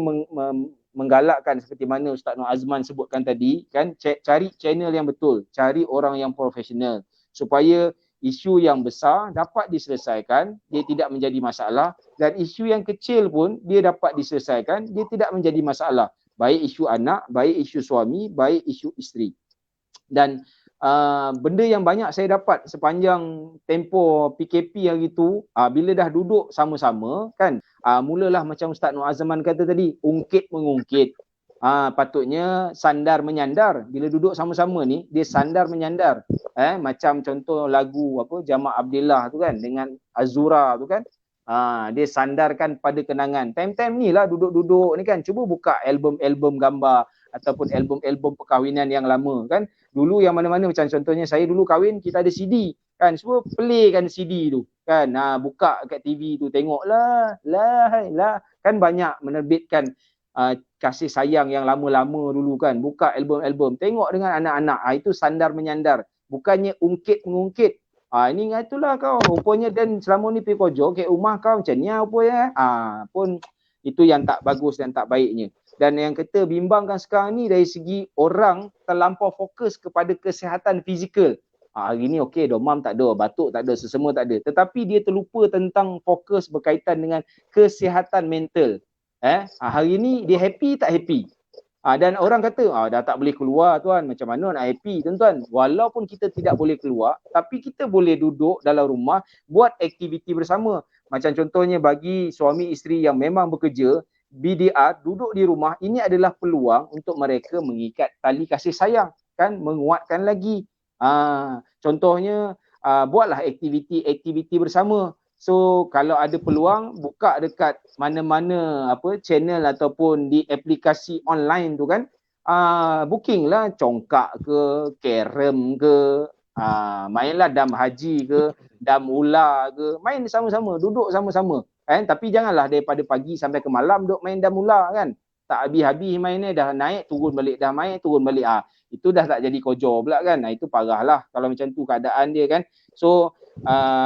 menggalakkan seperti mana Ustaz Nur Azman sebutkan tadi kan, cari channel yang betul, cari orang yang profesional supaya isu yang besar dapat diselesaikan, dia tidak menjadi masalah, dan isu yang kecil pun dia dapat diselesaikan, dia tidak menjadi masalah, baik isu anak, baik isu suami, baik isu isteri. Dan benda yang banyak saya dapat sepanjang tempoh PKP hari tu, bila dah duduk sama-sama kan, mulalah macam Ustaz Nur Azman kata tadi, ungkit mengungkit. Patutnya sandar menyandar. Bila duduk sama-sama ni, dia sandar menyandar. Macam contoh lagu Jamak Abdillah tu kan, dengan Azura tu kan, dia sandarkan pada kenangan. Time-time ni lah duduk-duduk ni kan, cuba buka album-album gambar ataupun album-album perkahwinan yang lama kan. Dulu yang mana-mana, macam contohnya saya dulu kahwin, kita ada CD kan, semua play kan CD tu kan, buka kat TV tu, tengoklah kan, banyak menerbitkan kasih sayang yang lama-lama dulu kan, buka album-album, tengok dengan anak-anak. Itu sandar menyandar, bukannya ungkit mengungkit. Ini itulah kau rupanya, dan selama ni pergi kerja kat rumah kau macam ni rupanya. Pun itu yang tak bagus dan tak baiknya. Dan yang kita bimbangkan sekarang ni dari segi orang terlampau fokus kepada kesihatan fizikal. Hari ni okey, demam tak ada, batuk tak ada, sesama tak ada. Tetapi dia terlupa tentang fokus berkaitan dengan kesihatan mental. Hari ni dia happy tak happy. Dan orang kata, dah tak boleh keluar tuan, macam mana nak happy tuan-tuan? Walaupun kita tidak boleh keluar, tapi kita boleh duduk dalam rumah, buat aktiviti bersama. Macam contohnya bagi suami isteri yang memang bekerja, BDR, duduk di rumah, ini adalah peluang untuk mereka mengikat tali kasih sayang kan, menguatkan lagi. Contohnya buatlah aktiviti bersama. So kalau ada peluang, buka dekat mana-mana channel ataupun di aplikasi online tu kan, booking lah congkak ke, carrom ke, mainlah dam haji ke, dam ular ke, main sama-sama, duduk sama-sama kan. Tapi janganlah daripada pagi sampai ke malam duk main dam ular kan, tak habis-habis mainnya, dah naik turun balik, dah naik turun balik. Itu dah tak jadi kojo pula kan. Itu parah lah kalau macam tu keadaan dia kan. So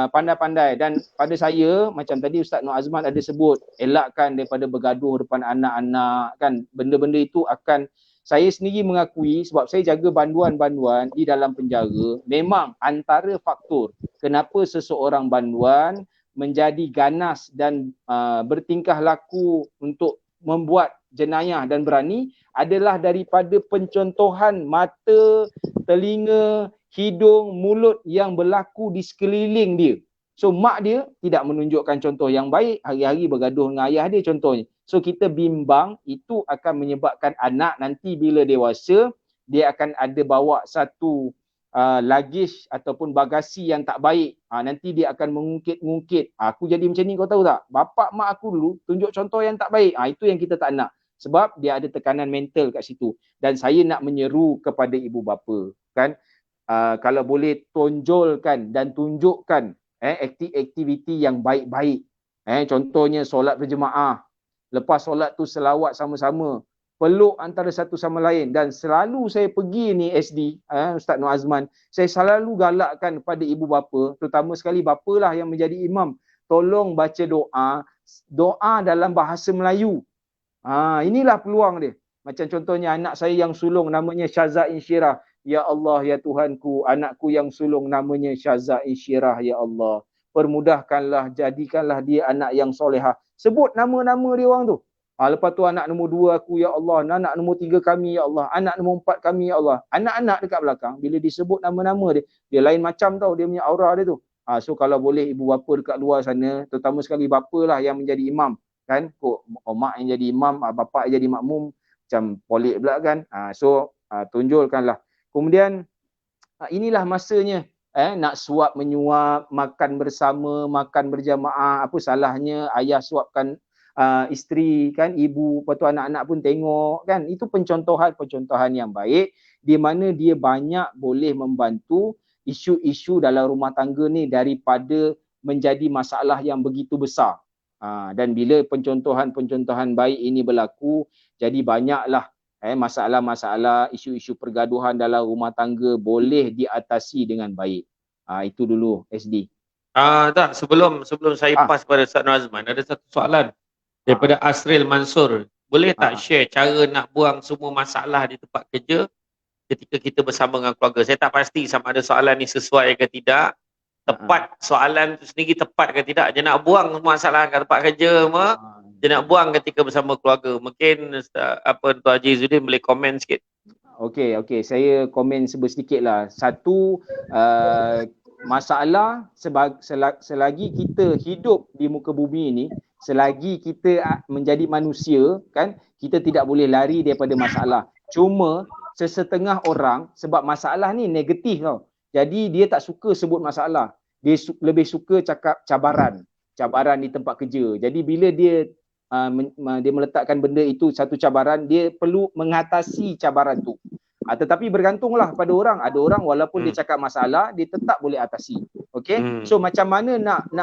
pandai-pandai. Dan pada saya, macam tadi Ustaz Nur Azman ada sebut, elakkan daripada bergaduh depan anak-anak kan. Benda-benda itu akan, saya sendiri mengakui, sebab saya jaga banduan-banduan di dalam penjara, memang antara faktor kenapa seseorang banduan menjadi ganas dan bertingkah laku untuk membuat jenayah dan berani adalah daripada pencontohan mata, telinga, hidung, mulut yang berlaku di sekeliling dia. So mak dia tidak menunjukkan contoh yang baik, hari-hari bergaduh dengan ayah dia contohnya. So kita bimbang itu akan menyebabkan anak nanti bila dewasa, dia akan ada bawa satu luggage ataupun bagasi yang tak baik. Nanti dia akan mengungkit-ngungkit. Aku jadi macam ni, kau tahu tak? Bapak mak aku dulu tunjuk contoh yang tak baik. Itu yang kita tak nak. sebab dia ada tekanan mental kat situ. Dan saya nak menyeru kepada ibu bapa kan, kalau boleh tonjolkan dan tunjukkan aktiviti yang baik-baik. Contohnya solat berjemaah, lepas solat tu selawat sama-sama, peluk antara satu sama lain. Dan selalu saya pergi ni SD, Ustaz Nur Azman, saya selalu galakkan pada ibu bapa, terutama sekali bapa lah yang menjadi imam, tolong baca doa dalam bahasa Melayu. Inilah peluang dia. Macam contohnya anak saya yang sulung namanya Syaza Insyirah. Ya Allah, ya Tuhanku, anakku yang sulung namanya Syaza Insyirah, ya Allah. Permudahkanlah, jadikanlah dia anak yang solehah. Sebut nama-nama dia orang tu. Lepas tu anak nombor 2 aku, ya Allah. Anak nombor 3 kami, ya Allah. Anak nombor 4 kami, ya Allah. Anak-anak dekat belakang, bila disebut nama-nama dia, dia lain macam tau, dia punya aura dia tu. So kalau boleh ibu bapa dekat luar sana, terutama sekali bapa lah yang menjadi imam. Kan, mak yang jadi imam, bapa yang jadi makmum, macam polik pula kan. Tunjulkanlah. Kemudian inilah masanya nak suap menyuap, makan bersama, makan berjamaah. Apa salahnya ayah suapkan isteri kan, ibu, lepas tu anak-anak pun tengok kan. Itu pencontohan yang baik di mana dia banyak boleh membantu isu-isu dalam rumah tangga ni daripada menjadi masalah yang begitu besar. Dan bila pencontohan baik ini berlaku, jadi banyaklah masalah-masalah, isu-isu pergaduhan dalam rumah tangga boleh diatasi dengan baik. Itu dulu SD. Tak, sebelum saya pas pada Ustaz Nur Azman, ada satu soalan daripada Asril Mansur. Boleh tak share cara nak buang semua masalah di tempat kerja ketika kita bersama dengan keluarga? Saya tak pasti sama ada soalan ni sesuai ke tidak. Tepat soalan tu sendiri tepat ke tidak. Dia nak buang masalah kat tempat kerja semua. Dia nak buang ketika bersama keluarga. Mungkin Tuan Haji Izzuddin boleh komen sikit. Okey, saya komen sedikit lah. Satu, masalah selagi kita hidup di muka bumi ini, selagi kita menjadi manusia kan, kita tidak boleh lari daripada masalah. Cuma sesetengah orang, sebab masalah ni negatif tau, jadi dia tak suka sebut masalah. Dia lebih suka cakap cabaran di tempat kerja. Jadi bila dia meletakkan benda itu satu cabaran, dia perlu mengatasi cabaran tu. Tetapi bergantunglah pada orang. Ada orang walaupun dia cakap masalah, dia tetap boleh atasi. Okey. So macam mana nak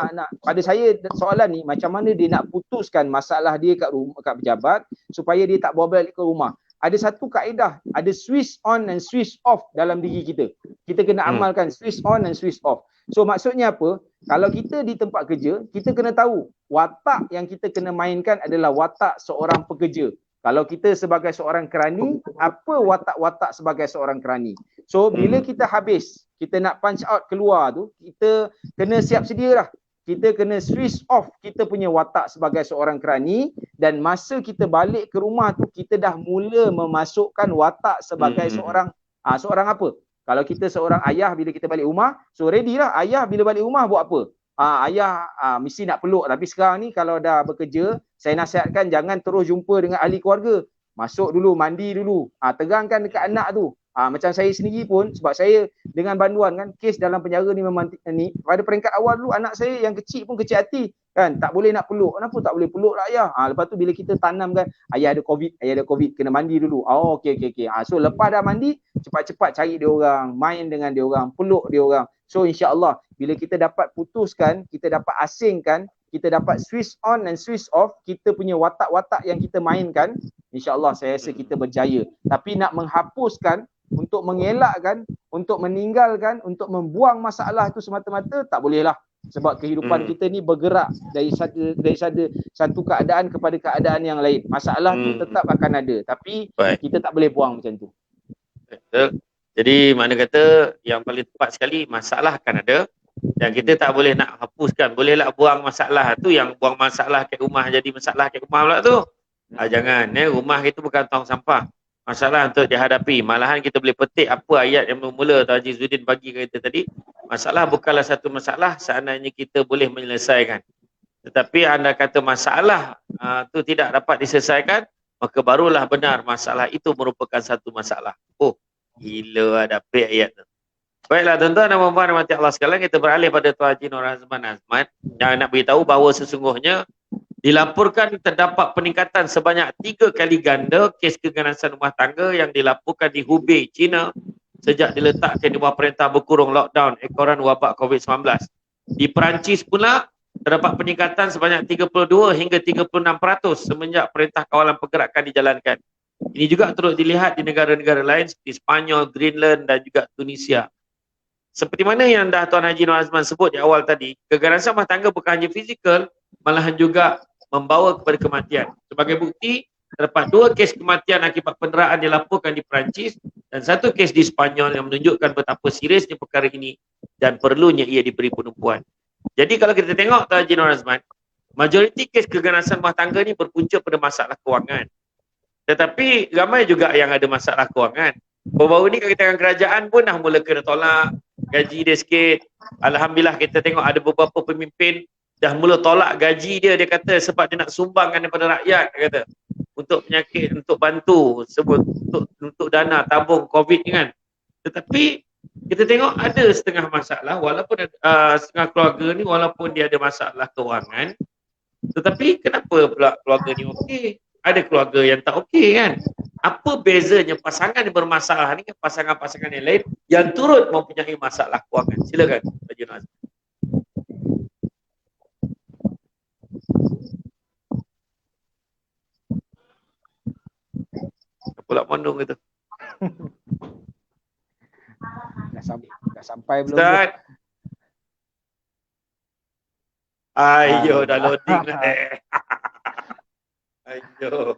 pada saya soalan ni, macam mana dia nak putuskan masalah dia kat pejabat supaya dia tak bawa balik ke rumah. Ada satu kaedah, ada switch on and switch off dalam diri kita. Kita kena amalkan switch on and switch off. So maksudnya apa? Kalau kita di tempat kerja, kita kena tahu watak yang kita kena mainkan adalah watak seorang pekerja. Kalau kita sebagai seorang kerani, apa watak-watak sebagai seorang kerani? So bila kita habis, kita nak punch out keluar tu, kita kena siap sedia dah. Kita kena switch off kita punya watak sebagai seorang kerani, dan masa kita balik ke rumah tu, kita dah mula memasukkan watak sebagai seorang apa? Kalau kita seorang ayah, bila kita balik rumah, so ready lah. Ayah bila balik rumah buat apa? Ayah mesti nak peluk. Tapi sekarang ni kalau dah bekerja, saya nasihatkan jangan terus jumpa dengan ahli keluarga. Masuk dulu, mandi dulu. Terangkan dekat anak tu. Macam saya sendiri pun, sebab saya dengan banduan kan, kes dalam penjara ni memang ni, pada peringkat awal dulu anak saya yang kecil pun kecil hati kan, tak boleh nak peluk. Kenapa tak boleh peluk lah ayah? Lepas tu bila kita tanamkan ayah ada covid, kena mandi dulu. Okey. So lepas dah mandi, cepat-cepat cari dia orang, main dengan dia orang, peluk dia orang. So insya-Allah bila kita dapat putuskan, kita dapat asingkan, kita dapat switch on and switch off kita punya watak-watak yang kita mainkan, insya-Allah saya rasa kita berjaya. Tapi nak menghapuskan, untuk mengelakkan, untuk meninggalkan, untuk membuang masalah itu semata-mata, tak bolehlah. Sebab kehidupan kita ni bergerak dari satu keadaan kepada keadaan yang lain. Masalah tu tetap akan ada, tapi kita tak boleh buang macam tu. Jadi mana kata yang paling tepat sekali, masalah akan ada dan kita tak boleh nak hapuskan. Bolehlah buang masalah tu, yang buang masalah kat rumah jadi masalah kat rumah pula tu. Jangan, rumah kita bukan tong sampah. Masalah untuk dihadapi. Malahan kita boleh petik apa ayat yang bermula Tuan Haji Izzuddin bagi kita tadi. Masalah bukanlah satu masalah seandainya kita boleh menyelesaikan. Tetapi anda kata masalah tu tidak dapat diselesaikan, maka barulah benar masalah itu merupakan satu masalah. Gila ada ayat tu. Baiklah tuan-tuan dan puan-puan rahmati Allah sekalian, kita beralih pada Tuan Haji Nur Azman yang nak beritahu bahawa sesungguhnya dilaporkan terdapat peningkatan sebanyak 3 kali ganda kes keganasan rumah tangga yang dilaporkan di Hubei, China sejak diletakkan di bawah perintah berkurung lockdown ekoran wabak COVID-19. Di Perancis pula terdapat peningkatan sebanyak 32 hingga 36% semenjak perintah kawalan pergerakan dijalankan. Ini juga turut dilihat di negara-negara lain seperti Spanyol, Greenland dan juga Tunisia. Seperti mana yang dah Tuan Haji Nur Azman sebut di awal tadi, keganasan rumah tangga bukan hanya fizikal, malahan juga membawa kepada kematian. Sebagai bukti, terdapat 2 kes kematian akibat penderaan dilaporkan di Perancis dan 1 kes di Spanyol yang menunjukkan betapa seriusnya perkara ini dan perlunya ia diberi penumpuan. Jadi kalau kita tengok Tuan Haji Nur Azman, majoriti kes keganasan rumah tangga ni berpunca pada masalah kewangan. Tetapi ramai juga yang ada masalah kewangan. Baru-baru ni kalangan kerajaan pun dah mula kena tolak gaji dia sikit. Alhamdulillah kita tengok ada beberapa pemimpin dah mula tolak gaji dia. Dia kata sebab dia nak sumbangkan daripada rakyat. Dia kata untuk penyakit, untuk bantu, untuk dana tabung COVID ni kan. Tetapi kita tengok ada setengah masalah walaupun setengah keluarga ni walaupun dia ada masalah kewangan. Tetapi kenapa pula keluarga ni okey? Ada keluarga yang tak okey kan? Apa bezanya pasangan yang bermasalah ni dengan pasangan-pasangan yang lain yang turut mempunyai masalah kewangan? Silakan, Haji Nur Azman. Pula mondong gitu. Dah sampai belum? Ustaz. Ayo, dah loading dah. Ayo.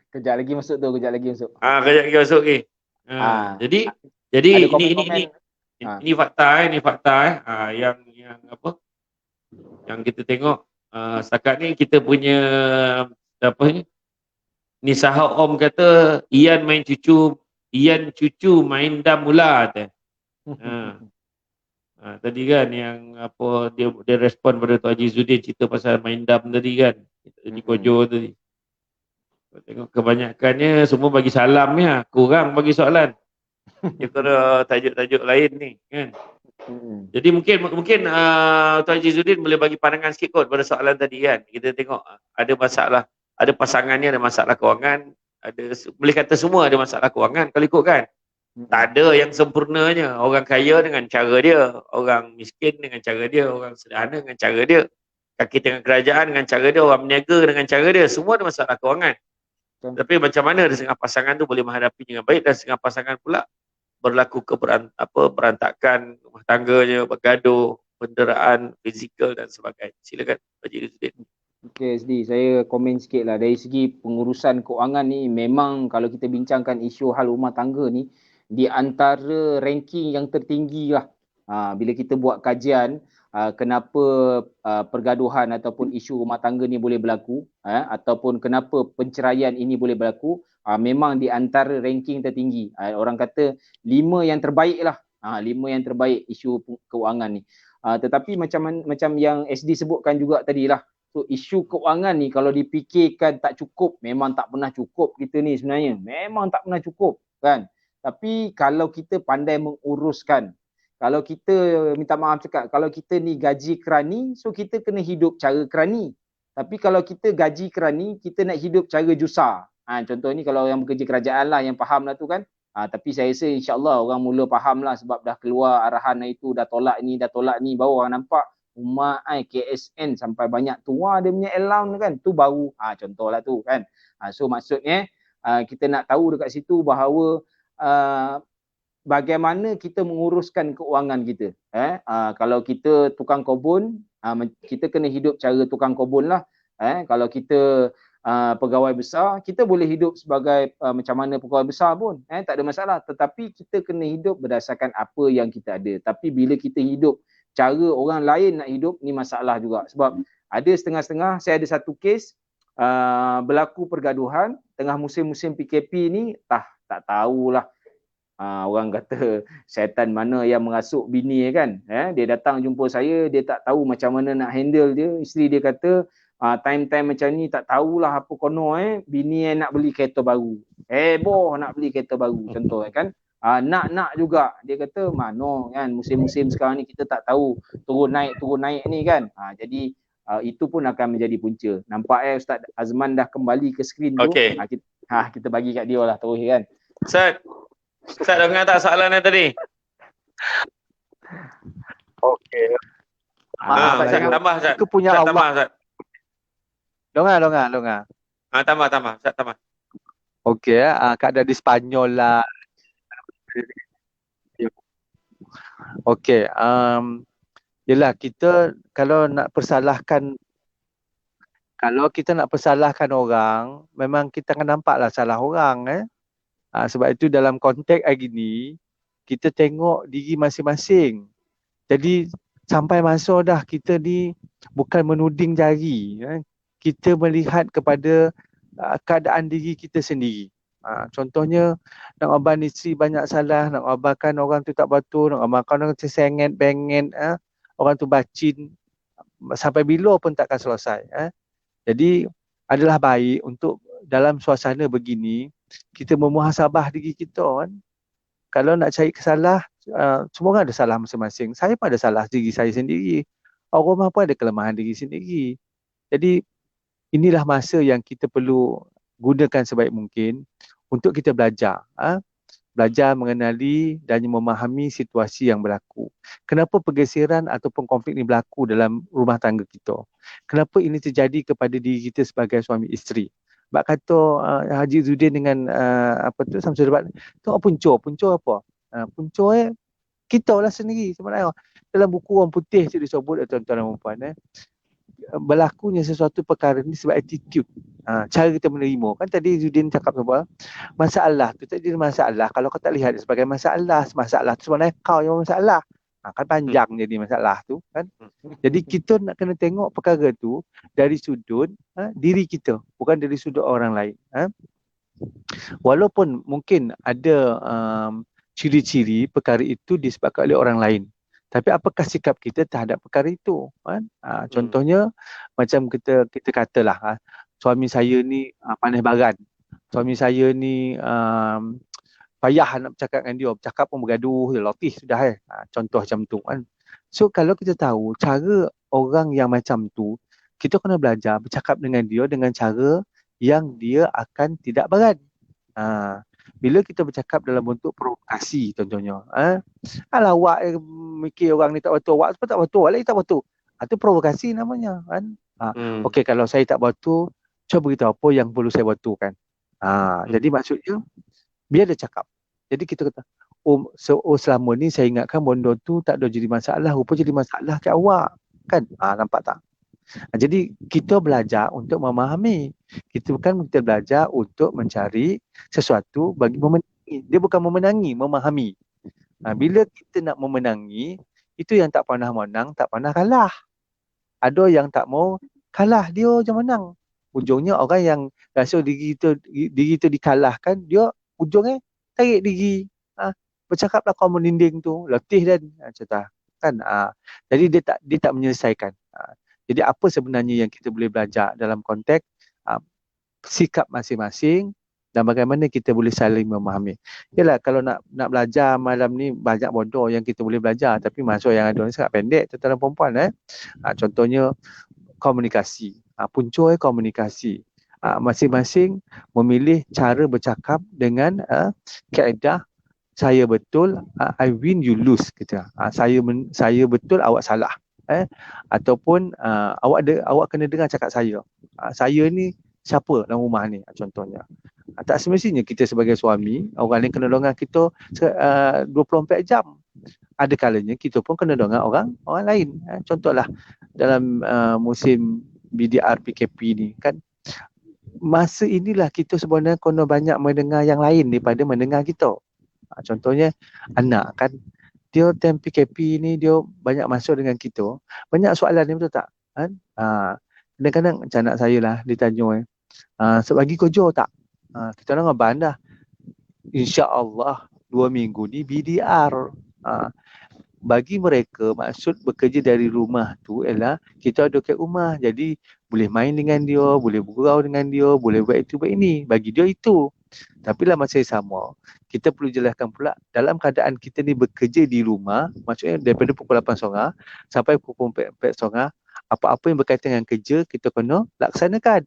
Kejap lagi masuk tu, kejap lagi masuk. Kejap lagi masuk ni. Jadi Ada ini fakta yang apa? Yang kita tengok setakat ni kita punya apa ni? Ni sahab Om kata Ian cucu main dam mula tu. Tadi kan yang apa dia respon pada Tuan Haji Zuddin cerita pasal main dam tadi kan. Di Kojo tadi. Tengok kebanyakannya semua bagi salam ya, kurang bagi soalan. Dia kena tajuk-tajuk lain ni kan. Jadi mungkin Tuan Haji Zuddin boleh bagi pandangan sikit kot pada soalan tadi kan. Kita tengok ada masalah, ada pasangan ni ada masalah kewangan, boleh kata semua ada masalah kewangan kalau ikut kan. Tak ada yang sempurnanya. Orang kaya dengan cara dia, orang miskin dengan cara dia, orang sederhana dengan cara dia, kaki tengah kerajaan dengan cara dia, orang berniaga dengan cara dia, semua ada masalah kewangan. Tapi macam mana setengah pasangan tu boleh menghadapi dengan baik dan setengah pasangan pula berlaku berantakan rumah tangganya, bergaduh, penderaan fizikal dan sebagainya. Silakan Haji Zuddin. Okey SD, saya komen sikit lah. Dari segi pengurusan keuangan ni, memang kalau kita bincangkan isu hal rumah tangga ni, di antara ranking yang tertinggi lah. Bila kita buat kajian, kenapa pergaduhan ataupun isu rumah tangga ni boleh berlaku, ataupun kenapa penceraian ini boleh berlaku, memang di antara ranking tertinggi. Orang kata 5 yang terbaik lah. 5 yang terbaik isu keuangan ni. Tetapi macam yang SD sebutkan juga tadi lah. So isu keuangan ni kalau dipikirkan tak cukup, memang tak pernah cukup kita ni sebenarnya. Memang tak pernah cukup kan. Tapi kalau kita pandai menguruskan, kalau kita minta maaf cakap, kalau kita ni gaji kerani, so kita kena hidup cara kerani. Tapi kalau kita gaji kerani, kita nak hidup cara jusar. Contoh ni kalau yang bekerja kerajaan lah yang faham lah tu kan. Tapi saya rasa insyaAllah orang mula faham lah sebab dah keluar arahan itu, dah tolak ni, baru orang nampak rumah KSN sampai banyak tua dia punya allowance kan. Tu baru contoh lah tu kan. So maksudnya kita nak tahu dekat situ bahawa bagaimana kita menguruskan keuangan kita. Kalau kita tukang kebun, kita kena hidup cara tukang kebun lah. Kalau kita pegawai besar, kita boleh hidup sebagai macam mana pegawai besar pun. Tak ada masalah. Tetapi kita kena hidup berdasarkan apa yang kita ada. Tapi bila kita hidup cara orang lain nak hidup, ni masalah juga. Sebab ada setengah-setengah, saya ada satu kes berlaku pergaduhan tengah musim-musim PKP ni, tak tahulah. Orang kata syaitan mana yang merasuk bini kan. Dia datang jumpa saya, dia tak tahu macam mana nak handle dia. Isteri dia kata time-time macam ni tak tahulah apa kono bini nak beli kereta baru. Heboh nak beli kereta baru contoh kan. Nak juga dia kata mana kan musim-musim sekarang ni kita tak tahu turun naik ni kan. Jadi itu pun akan menjadi punca. Nampak Ustaz Azman dah kembali ke skrin tu. Okey. Kita bagi kat dia lah terus kan. Ustaz dengar tak soalan yang tadi? Okey. Ustaz saya tambah Ustaz. itu punya Ustaz Allah. tambah Ustaz. Dengar. Tambah Ustaz tambah. Okey, keadaan di Spanyol lah. Okey, yelah kita kalau kita nak persalahkan orang, memang kita akan nampaklah salah orang. Sebab itu dalam konteks hari ni, kita tengok diri masing-masing. Jadi sampai masa dah kita ni bukan menuding jari. Kita melihat kepada keadaan diri kita sendiri. Contohnya nak aban isteri banyak salah, nak abalkan orang tu tak betul, nak abalkan orang tu sengit, bengit, orang tu bacin, sampai bila pun takkan selesai. Jadi adalah baik untuk dalam suasana begini kita memuhasabah diri kita kan. Kalau nak cari kesalah, semua orang ada salah masing-masing. Saya pun ada salah diri saya sendiri. Orang rumah pun ada kelemahan diri sendiri. Jadi inilah masa yang kita perlu gunakan sebaik mungkin untuk kita belajar. Belajar mengenali dan memahami situasi yang berlaku. Kenapa pergeseran ataupun konflik ini berlaku dalam rumah tangga kita? Kenapa ini terjadi kepada diri kita sebagai suami isteri? Sebab kata Haji Zudin dengan Samsul Debat, tengok punca apa? Punca kita lah sendiri sebenarnya. Dalam buku orang putih tu disebut tuan-tuan dan puan, berlakunya sesuatu perkara ni sebab attitude. Cara kita menerima. Kan tadi Zudin cakap apa? Masalah tu tak jadi masalah. Kalau kau tak lihat dia sebagai masalah tu sebenarnya kau yang masalah. Kan panjang jadi masalah tu kan. Jadi kita nak kena tengok perkara tu dari sudut diri kita, bukan dari sudut orang lain. Walaupun mungkin ada ciri-ciri perkara itu disebabkan oleh orang lain. Tapi apakah sikap kita terhadap perkara itu? Kan? Contohnya macam kita katalah suami saya ni pandai baran. Suami saya ni payah nak bercakap dengan dia. Bercakap pun bergaduh, latih sudah. Contoh macam tu kan. So kalau kita tahu cara orang yang macam tu, kita kena belajar bercakap dengan dia dengan cara yang dia akan tidak baran. Bila kita bercakap dalam bentuk provokasi contohnya. Alah awak mikir orang ni tak betul. Awak tak betul. Awak tak betul. Itu provokasi namanya kan. Okey, kalau saya tak betul, cuba beritahu apa yang perlu saya betulkan. Jadi maksudnya biar dia cakap. Jadi kita kata, selama ni saya ingatkan benda tu tak ada jadi masalah. Rupa jadi masalah kat awak. Kan? Nampak tak? Jadi kita belajar untuk memahami. Kita belajar untuk mencari sesuatu bagi memenangi. Dia bukan memenangi, memahami. Bila kita nak memenangi, itu yang tak pernah menang, tak pernah kalah. Ada yang tak mau kalah, dia je menang. Ujungnya orang yang rasa diri itu dikalahkan, dia ujungnya tarik diri. Bercakaplah kau meninding tu, letih dan cerita. Kan? Jadi dia tak menyelesaikan. Jadi apa sebenarnya yang kita boleh belajar dalam konteks sikap masing-masing dan bagaimana kita boleh saling memahami. Yalah, kalau nak belajar malam ni banyak bodoh yang kita boleh belajar, tapi masa yang ada ni sangat pendek tuan-tuan dan puan-puan. Contohnya komunikasi. Punca komunikasi. Masing-masing memilih cara bercakap dengan kaedah saya betul, I win you lose kita. Saya betul, awak salah. Ataupun awak kena dengar cakap saya. Saya ni siapa dalam rumah ni contohnya. Tak semestinya kita sebagai suami, orang lain kena dengar kita 24 jam. Ada kalanya kita pun kena dengar orang lain. Contohlah dalam musim BDR PKP ni kan, masa inilah kita sebenarnya kena banyak mendengar yang lain daripada mendengar kita. Contohnya anak kan, dia time PKP ni dia banyak masuk dengan kita, banyak soalan ni, betul tak? Kadang-kadang macam anak saya lah ditanya sebagi kerja tak? Kita orang abang dah, InsyaAllah 2 minggu ni BDR. Bagi mereka maksud bekerja dari rumah tu ialah kita ada kat rumah, jadi boleh main dengan dia, boleh bergurau dengan dia, boleh buat itu buat ini. Bagi dia itu. Tapi dalam masa yang sama, kita perlu jelaskan pula dalam keadaan kita ni bekerja di rumah, maksudnya daripada pukul 8 songa sampai pukul 4 songa, apa-apa yang berkaitan dengan kerja kita kena laksanakan.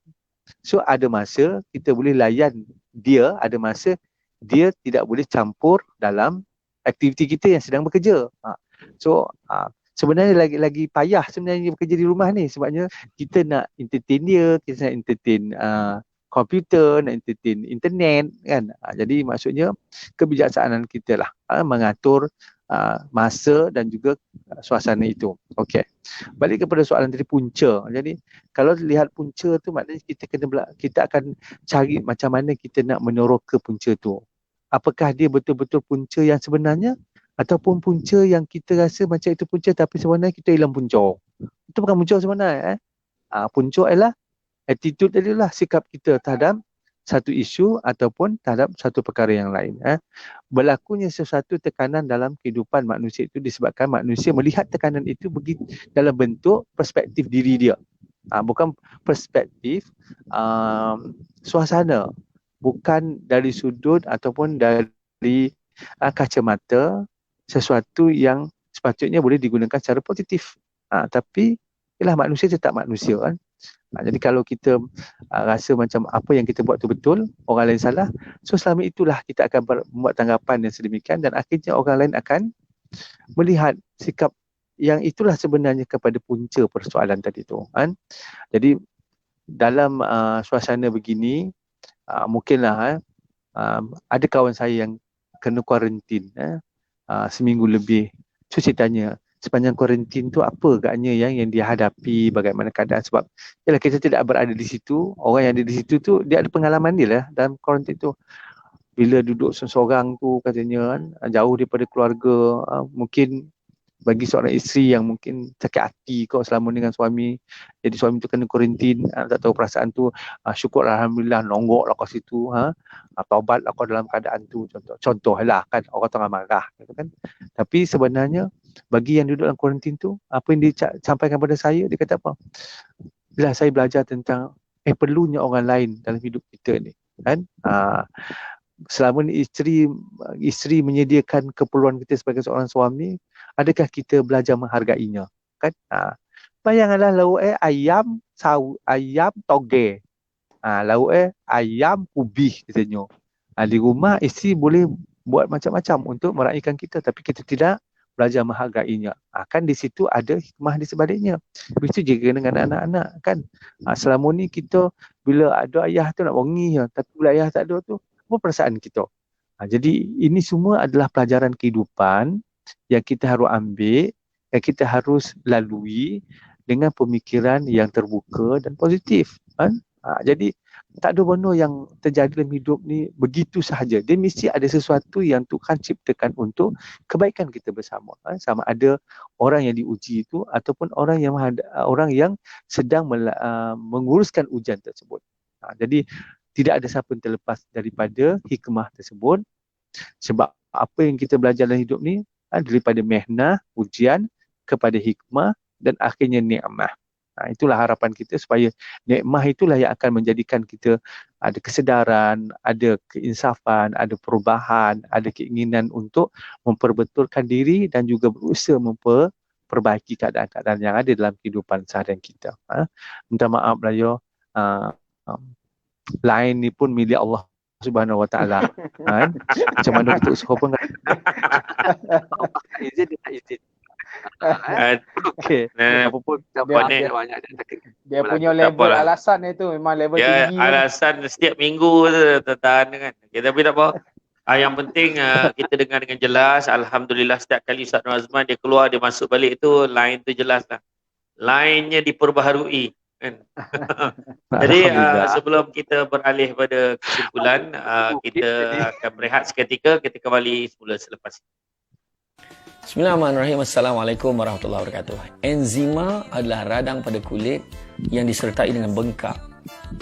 So ada masa kita boleh layan dia, ada masa dia tidak boleh campur dalam aktiviti kita yang sedang bekerja. So sebenarnya lagi payah sebenarnya bekerja di rumah ni, sebabnya kita nak entertain dia, kita nak entertain komputer, nak entertain internet kan. Jadi maksudnya kebijaksanaan kita lah mengatur masa dan juga suasana itu. Okey. Balik kepada soalan tadi punca. Jadi kalau lihat punca tu maknanya kita akan cari macam mana kita nak meneroka punca tu. Apakah dia betul-betul punca yang sebenarnya ataupun punca yang kita rasa macam itu punca tapi sebenarnya kita hilang punca. Itu bukan punca sebenarnya. Punca ialah attitude tadi lah, sikap kita terhadap satu isu ataupun terhadap satu perkara yang lain. Berlakunya sesuatu tekanan dalam kehidupan manusia itu disebabkan manusia melihat tekanan itu dalam bentuk perspektif diri dia. Bukan perspektif suasana. Bukan dari sudut ataupun dari kacamata sesuatu yang sepatutnya boleh digunakan secara positif. Tapi ialah manusia tetap manusia kan. Jadi kalau kita rasa macam apa yang kita buat tu betul, orang lain salah, so selama itulah kita akan membuat tanggapan yang sedemikian dan akhirnya orang lain akan melihat sikap yang itulah sebenarnya kepada punca persoalan tadi tu kan. Jadi dalam suasana begini mungkinlah ada kawan saya yang kena kuarantin seminggu lebih. So saya tanya, sepanjang kuarantin tu apa agaknya yang dia hadapi, bagaimana keadaan, sebab yalah kita tidak berada di situ, orang yang ada di situ tu dia ada pengalaman dia lah dalam kuarantin tu. Bila duduk seorang tu katanya kan, jauh daripada keluarga, mungkin bagi seorang isteri yang mungkin sakit hati kau selama dengan suami, jadi suami tu kena kuarantin, tak tahu perasaan tu, syukur alhamdulillah nonggok lah kat situ, taubat lah kau dalam keadaan tu, contoh lah kan, orang tengah marah gitu kan. Tapi sebenarnya bagi yang duduk dalam kuarantin tu, apa yang dia sampaikan pada saya, dia kata apa, bila saya belajar tentang perlunya orang lain dalam hidup kita ni kan. Selama ni isteri menyediakan keperluan kita sebagai seorang suami, adakah kita belajar menghargainya kan? Bayangkanlah lauk ayam ayam toge, lauk ayam kubih katanya. Di rumah isteri boleh buat macam-macam untuk meraihkan kita, tapi kita tidak belajar menghargainya. Kan di situ ada hikmah di sebaliknya. Begitu juga dengan anak-anak kan. Selama ni kita bila ada ayah tu nak wangi, tapi bila ayah tak ada tu, apa perasaan kita? Jadi ini semua adalah pelajaran kehidupan yang kita harus ambil, yang kita harus lalui dengan pemikiran yang terbuka dan positif kan. Jadi tak ada benda yang terjadi dalam hidup ni begitu sahaja. Dia mesti ada sesuatu yang Tuhan ciptakan untuk kebaikan kita bersama. Sama ada orang yang diuji itu ataupun orang yang sedang menguruskan ujian tersebut. Jadi tidak ada siapa yang terlepas daripada hikmah tersebut. Sebab apa yang kita belajar dalam hidup ni daripada mehnah, ujian kepada hikmah dan akhirnya nikmah. Itulah harapan kita supaya nikmah itulah yang akan menjadikan kita ada kesedaran, ada keinsafan, ada perubahan, ada keinginan untuk memperbetulkan diri dan juga berusaha memperbaiki keadaan-keadaan yang ada dalam kehidupan seharian kita. Minta maaf lah yo. Lain ni pun milik Allah Subhanahu Wa Taala kan. Macam mana kita usaha pun kan. Izin dia tak izin. Okey. Apa pun banyak dia punya level alasan itu memang level tinggi. Alasan setiap minggu tertahan kan. Okay, tapi tak apa. Yang penting kita dengar dengan jelas. Alhamdulillah setiap kali Ustaz Nur Azman dia keluar, dia masuk balik tu line tu jelas lah. Line-nya diperbaharui kan. Jadi sebelum kita beralih pada kesimpulan, kita akan berehat seketika, kita kembali semula selepas ini. Bismillahirrahmanirrahim. Assalamualaikum warahmatullahi wabarakatuh. Enzima adalah radang pada kulit yang disertai dengan bengkak,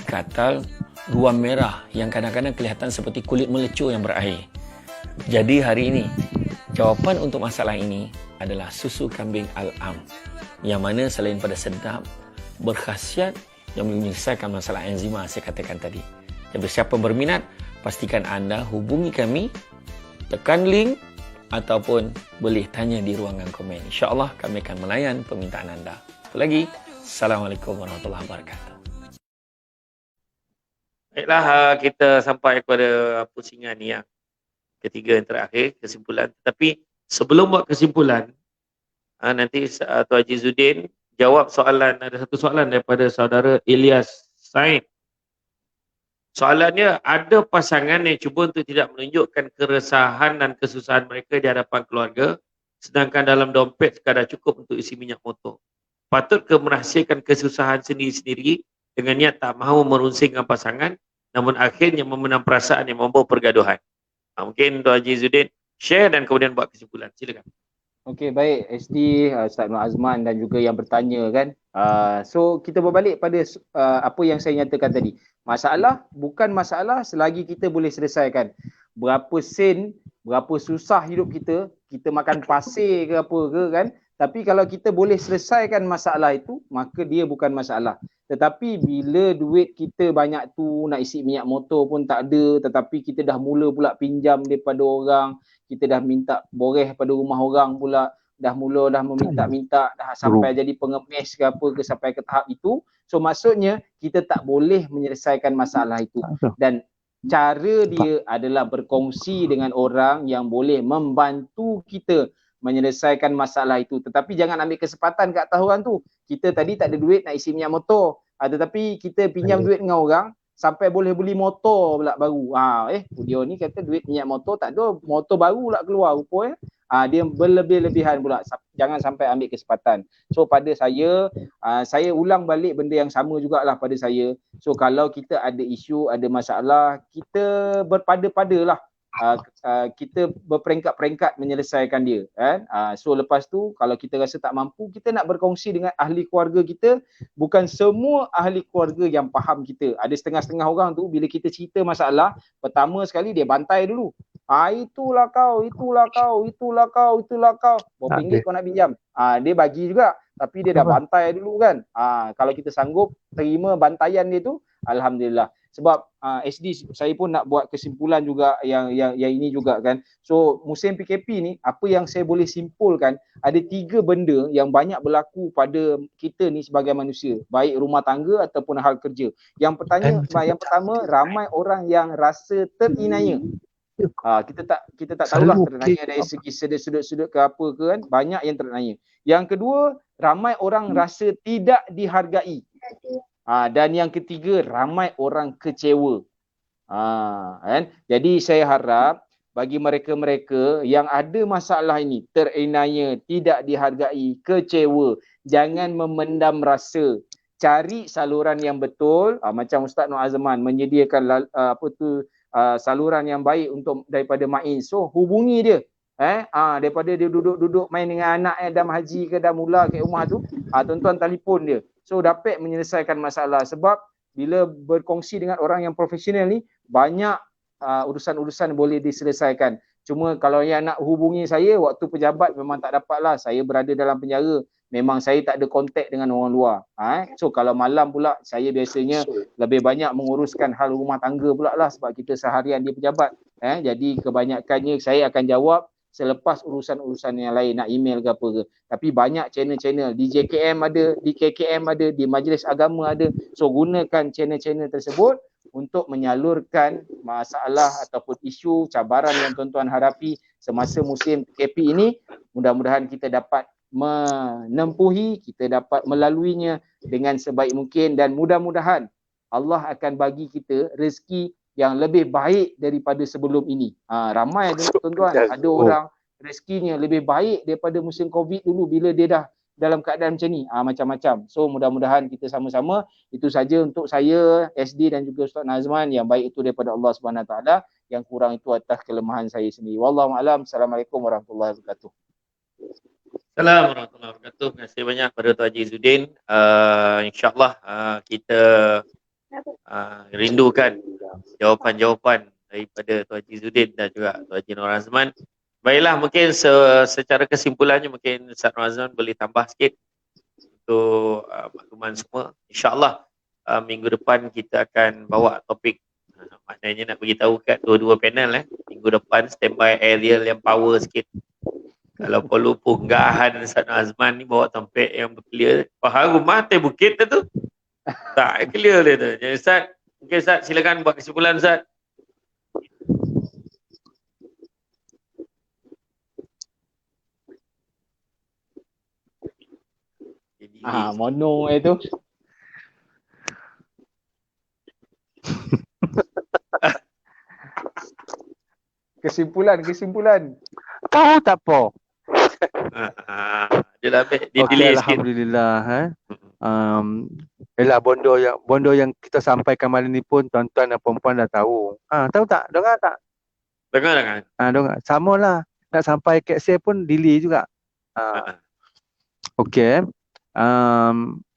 katal, ruam merah yang kadang-kadang kelihatan seperti kulit melecur yang berair. Jadi hari ini, jawapan untuk masalah ini adalah susu kambing Al-Am, yang mana selain pada sedap, berkhasiat yang menyelesaikan masalah enzima saya katakan tadi. Jadi siapa berminat, pastikan anda hubungi kami, tekan link ataupun boleh tanya di ruangan komen. InsyaAllah kami akan melayan permintaan anda. Apa lagi? Assalamualaikum warahmatullahi wabarakatuh. Baiklah, kita sampai kepada pusingan yang ketiga yang terakhir, kesimpulan. Tapi sebelum buat kesimpulan, nanti Tuan Haji Zuddin jawab soalan, ada satu soalan daripada saudara Ilyas Said. Soalannya, ada pasangan yang cuba untuk tidak menunjukkan keresahan dan kesusahan mereka di hadapan keluarga, sedangkan dalam dompet sekadar cukup untuk isi minyak motor. Patut ke merahsiakan kesusahan sendiri-sendiri dengan niat tak mahu merungsingkan pasangan, namun akhirnya memendam perasaan yang membawa pergaduhan. Mungkin Tuan Haji Zuddin share dan kemudian buat kesimpulan. Silakan. Okey, baik SD, Ustaz Nur Azman dan juga yang bertanya kan. So kita berbalik pada apa yang saya nyatakan tadi. Masalah bukan masalah selagi kita boleh selesaikan. Berapa sen, berapa susah hidup kita, kita makan pasir ke apa ke kan. Tapi kalau kita boleh selesaikan masalah itu, maka dia bukan masalah. Tetapi bila duit kita banyak tu, nak isi minyak motor pun tak ada, tetapi kita dah mula pula pinjam daripada orang, kita dah minta boreh pada rumah orang pula, dah meminta-minta, dah sampai jadi pengemis ke apa ke sampai ke tahap itu. So maksudnya kita tak boleh menyelesaikan masalah itu. Dan cara dia adalah berkongsi dengan orang yang boleh membantu kita menyelesaikan masalah itu. Tetapi jangan ambil kesempatan kat atas orang tu. Kita tadi tak ada duit nak isi minyak motor. Tetapi kita pinjam duit dengan orang sampai boleh beli motor pula baru. Dia ni kata duit minyak motor tak ada, motor baru pula keluar rupanya. Dia berlebih-lebihan pula. Jangan sampai ambil kesempatan. So pada saya ulang balik benda yang sama jugalah pada saya. So kalau kita ada isu, ada masalah, kita berpada-padalah. Kita berperingkat-peringkat menyelesaikan dia kan. So lepas tu kalau kita rasa tak mampu, kita nak berkongsi dengan ahli keluarga kita. Bukan semua ahli keluarga yang faham kita. Ada setengah-setengah orang tu bila kita cerita masalah, pertama sekali dia bantai dulu. Itulah kau. Berapa ringgit kau nak pinjam? Dia bagi juga, tapi dia dah bantai dulu kan. Kalau kita sanggup terima bantaian dia tu, alhamdulillah. Sebab SD saya pun nak buat kesimpulan juga yang ini juga kan. So musim PKP ni, apa yang saya boleh simpulkan, ada 3 benda yang banyak berlaku pada kita ni sebagai manusia, baik rumah tangga ataupun hal kerja. Yang pertama, ramai orang yang rasa terinaya. Kita tak tahulah terinaya dari segi sudut-sudut ke apa ke kan, banyak yang terinaya. Yang kedua, ramai orang rasa tidak dihargai. Dan yang ketiga, ramai orang kecewa. Kan? Jadi saya harap bagi mereka-mereka yang ada masalah ini, terinaya, tidak dihargai, kecewa, jangan memendam rasa. Cari saluran yang betul, macam Ustaz Nur Azman menyediakan saluran yang baik untuk daripada Main. So hubungi dia. Daripada dia duduk main dengan anak dalam haji ke dah mula kat rumah tu, tuan-tuan telefon dia. So dapat menyelesaikan masalah. Sebab bila berkongsi dengan orang yang profesional ni, banyak urusan-urusan boleh diselesaikan. Cuma kalau yang nak hubungi saya waktu pejabat memang tak dapat lah. Saya berada dalam penjara. Memang saya tak ada kontak dengan orang luar. So kalau malam pula saya biasanya lebih banyak menguruskan hal rumah tangga pula lah, sebab kita seharian di pejabat. Jadi kebanyakannya saya akan jawab selepas urusan-urusan yang lain, nak email ke apa ke. Tapi banyak channel-channel, di JKM ada, di KKM ada, di Majlis Agama ada. So gunakan channel-channel tersebut untuk menyalurkan masalah ataupun isu cabaran yang tuan-tuan hadapi semasa musim PKP ini. Mudah-mudahan kita dapat menempuhi, kita dapat melaluinya dengan sebaik mungkin, dan mudah-mudahan Allah akan bagi kita rezeki yang lebih baik daripada sebelum ini. Ramai tuan-tuan, ada orang rezekinya lebih baik daripada musim Covid dulu bila dia dah dalam keadaan macam ni. Macam-macam. So mudah-mudahan kita sama-sama. Itu saja untuk saya, SD dan juga Ustaz Nazman. Yang baik itu daripada Allah SWT, yang kurang itu atas kelemahan saya sendiri. Wallahualam. Assalamualaikum warahmatullahi wabarakatuh. Assalamualaikum warahmatullahi wabarakatuh. Terima kasih banyak kepada Tuan Haji Zuddin. InsyaAllah kita rindukan jawapan-jawapan daripada Tuan Haji Zuddin dan juga Tuan Haji Nur Azman. Baiklah, mungkin secara kesimpulannya mungkin Ustaz Nur Azman boleh tambah sikit untuk makluman semua. InsyaAllah minggu depan kita akan bawa topik, maknanya nak beritahu kat dua-dua panel minggu depan standby aerial yang power sikit. Kalau perlu punggahan Ustaz Azman ni bawa tempek yang clear. Faham rumah atas bukit tu. Tak clear dia tu. Jadi Ustaz, mungkin Ustaz silakan buat kesimpulan Ustaz. Mono itu. Kesimpulan. Tahu tak apa? Dia dah ambil, dia Okey, delay sikit. alhamdulillah. Yalah, bondo yang kita sampaikan malam ni pun tuan-tuan dan puan-puan dah tahu. Tahu tak? Dengar tak? Dengar kan? Dengar. Sama lah. Nak sampai KSA pun delay juga. Okey.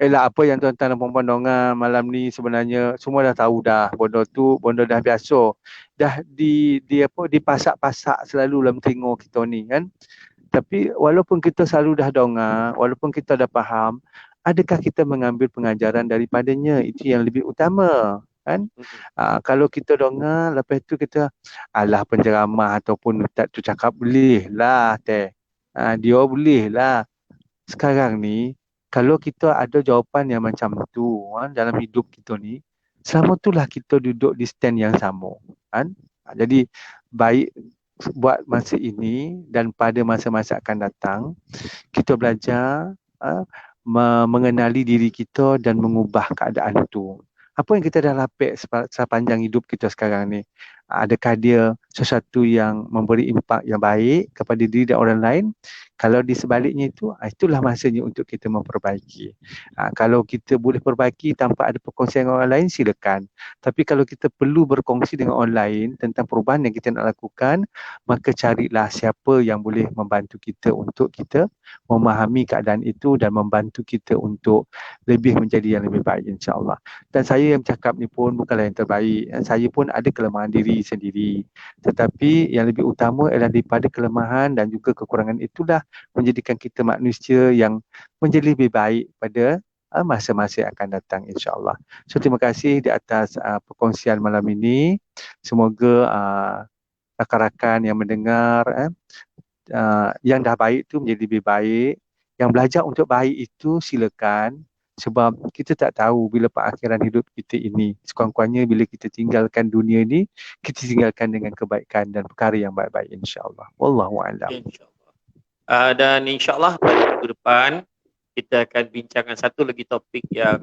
Apa yang tuan-tuan dan puan-puan dengar malam ni sebenarnya semua dah tahu dah. Bondo dah biasa. Dah dipasak-pasak selalu dalam telinga kita ni kan. Tapi walaupun kita selalu dah dengar, walaupun kita dah faham, adakah kita mengambil pengajaran daripadanya? Itu yang lebih utama kan. Kalau kita dengar lepas tu kita alah penceramah ataupun ustaz tu cakap boleh lah teh. Dia boleh lah. Sekarang ni kalau kita ada jawapan yang macam tu dalam hidup kita ni, selama itulah kita duduk di stand yang sama kan. Jadi baik buat masa ini dan pada masa-masa akan datang kita belajar mengenali diri kita dan mengubah keadaan itu. Apa yang kita dah lapik sepanjang hidup kita sekarang ni? Adakah dia sesuatu yang memberi impak yang baik kepada diri dan orang lain? Kalau di sebaliknya itu, itulah masanya untuk kita memperbaiki. Kalau kita boleh perbaiki tanpa ada perkongsian dengan orang lain, silakan. Tapi kalau kita perlu berkongsi dengan orang lain tentang perubahan yang kita nak lakukan, maka carilah siapa yang boleh membantu kita untuk kita memahami keadaan itu dan membantu kita untuk lebih menjadi yang lebih baik, insya-Allah. Dan saya yang bercakap ni pun bukanlah yang terbaik. Saya pun ada kelemahan diri sendiri. Tetapi yang lebih utama adalah daripada kelemahan dan juga kekurangan itulah menjadikan kita manusia yang menjadi lebih baik pada masa-masa yang akan datang, insya-Allah. So terima kasih di atas perkongsian malam ini. Semoga rakan-rakan yang mendengar yang dah baik tu menjadi lebih baik. Yang belajar untuk baik itu silakan. Sebab kita tak tahu bila perakhiran hidup kita ini. Sekurang-kurangnya bila kita tinggalkan dunia ni, kita tinggalkan dengan kebaikan dan perkara yang baik-baik, insya-Allah. Wallahu'alam. InsyaAllah. Dan insyaAllah pada minggu depan kita akan bincangkan satu lagi topik yang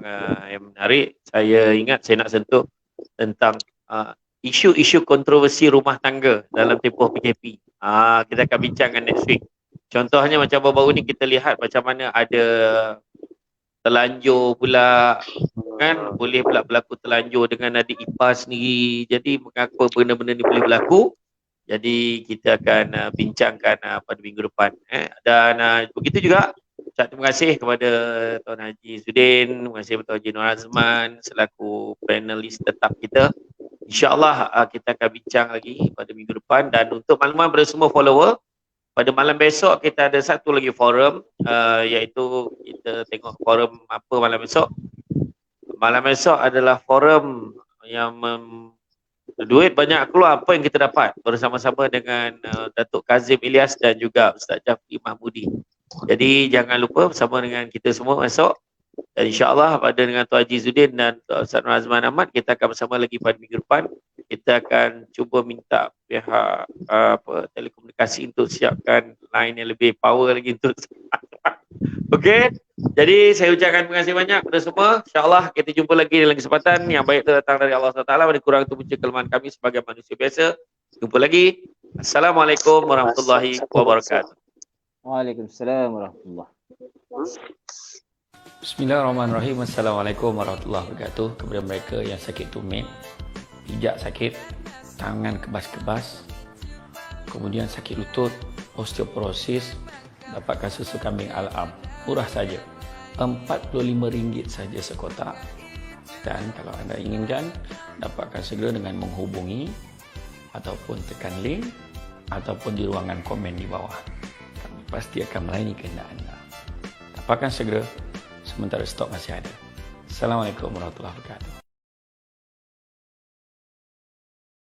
menarik. Saya ingat saya nak sentuh tentang isu-isu kontroversi rumah tangga dalam tempoh PKP. Kita akan bincangkan next week. Contohnya macam baru-baru ni kita lihat macam mana ada terlanjur pula kan, boleh pula berlaku terlanjur dengan adik ipar sendiri. Jadi mengapa benda-benda ni boleh berlaku? Jadi kita akan bincangkan pada minggu depan. Dan begitu juga terima kasih kepada Tuan Haji Zudin, terima kasih kepada Tuan Haji Nur Azman selaku panelis tetap kita. InsyaAllah kita akan bincang lagi pada minggu depan. Dan untuk makluman pada semua follower, pada malam besok kita ada satu lagi forum, iaitu kita tengok forum apa malam besok. Malam besok adalah forum yang duit banyak keluar, apa yang kita dapat bersama-sama dengan Datuk Kazim Ilyas dan juga Ustaz Jafri Mahmudi. Jadi jangan lupa bersama dengan kita semua besok. Dan insyaAllah pada dengan Tuan Haji Zudin dan Ustaz Nur Azman Ahmad, kita akan bersama lagi pada minggu depan. Kita akan cuba minta pihak telekomunikasi untuk siapkan line yang lebih power lagi untuk okey. Jadi saya ucapkan terima kasih banyak kepada semua. InsyaAllah kita jumpa lagi dalam kesempatan yang baik datang dari Allah SWT. Ada kurang itu punca kelemahan kami sebagai manusia biasa. Jumpa lagi. Assalamualaikum warahmatullahi wabarakatuh. Waalaikumsalam warahmatullahi. Bismillahirrahmanirrahim. Assalamualaikum warahmatullahi wabarakatuh. Kepada mereka yang sakit tumit, pijak sakit, tangan kebas-kebas, kemudian sakit lutut, osteoporosis, dapatkan susu kambing Al-Am. Murah saja, RM45 saja sekotak. Dan kalau anda inginkan, dapatkan segera dengan menghubungi ataupun tekan link ataupun di ruangan komen di bawah. Kami pasti akan melayani kehendak anda. Dapatkan segera sementara stok masih ada. Assalamualaikum warahmatullahi wabarakatuh.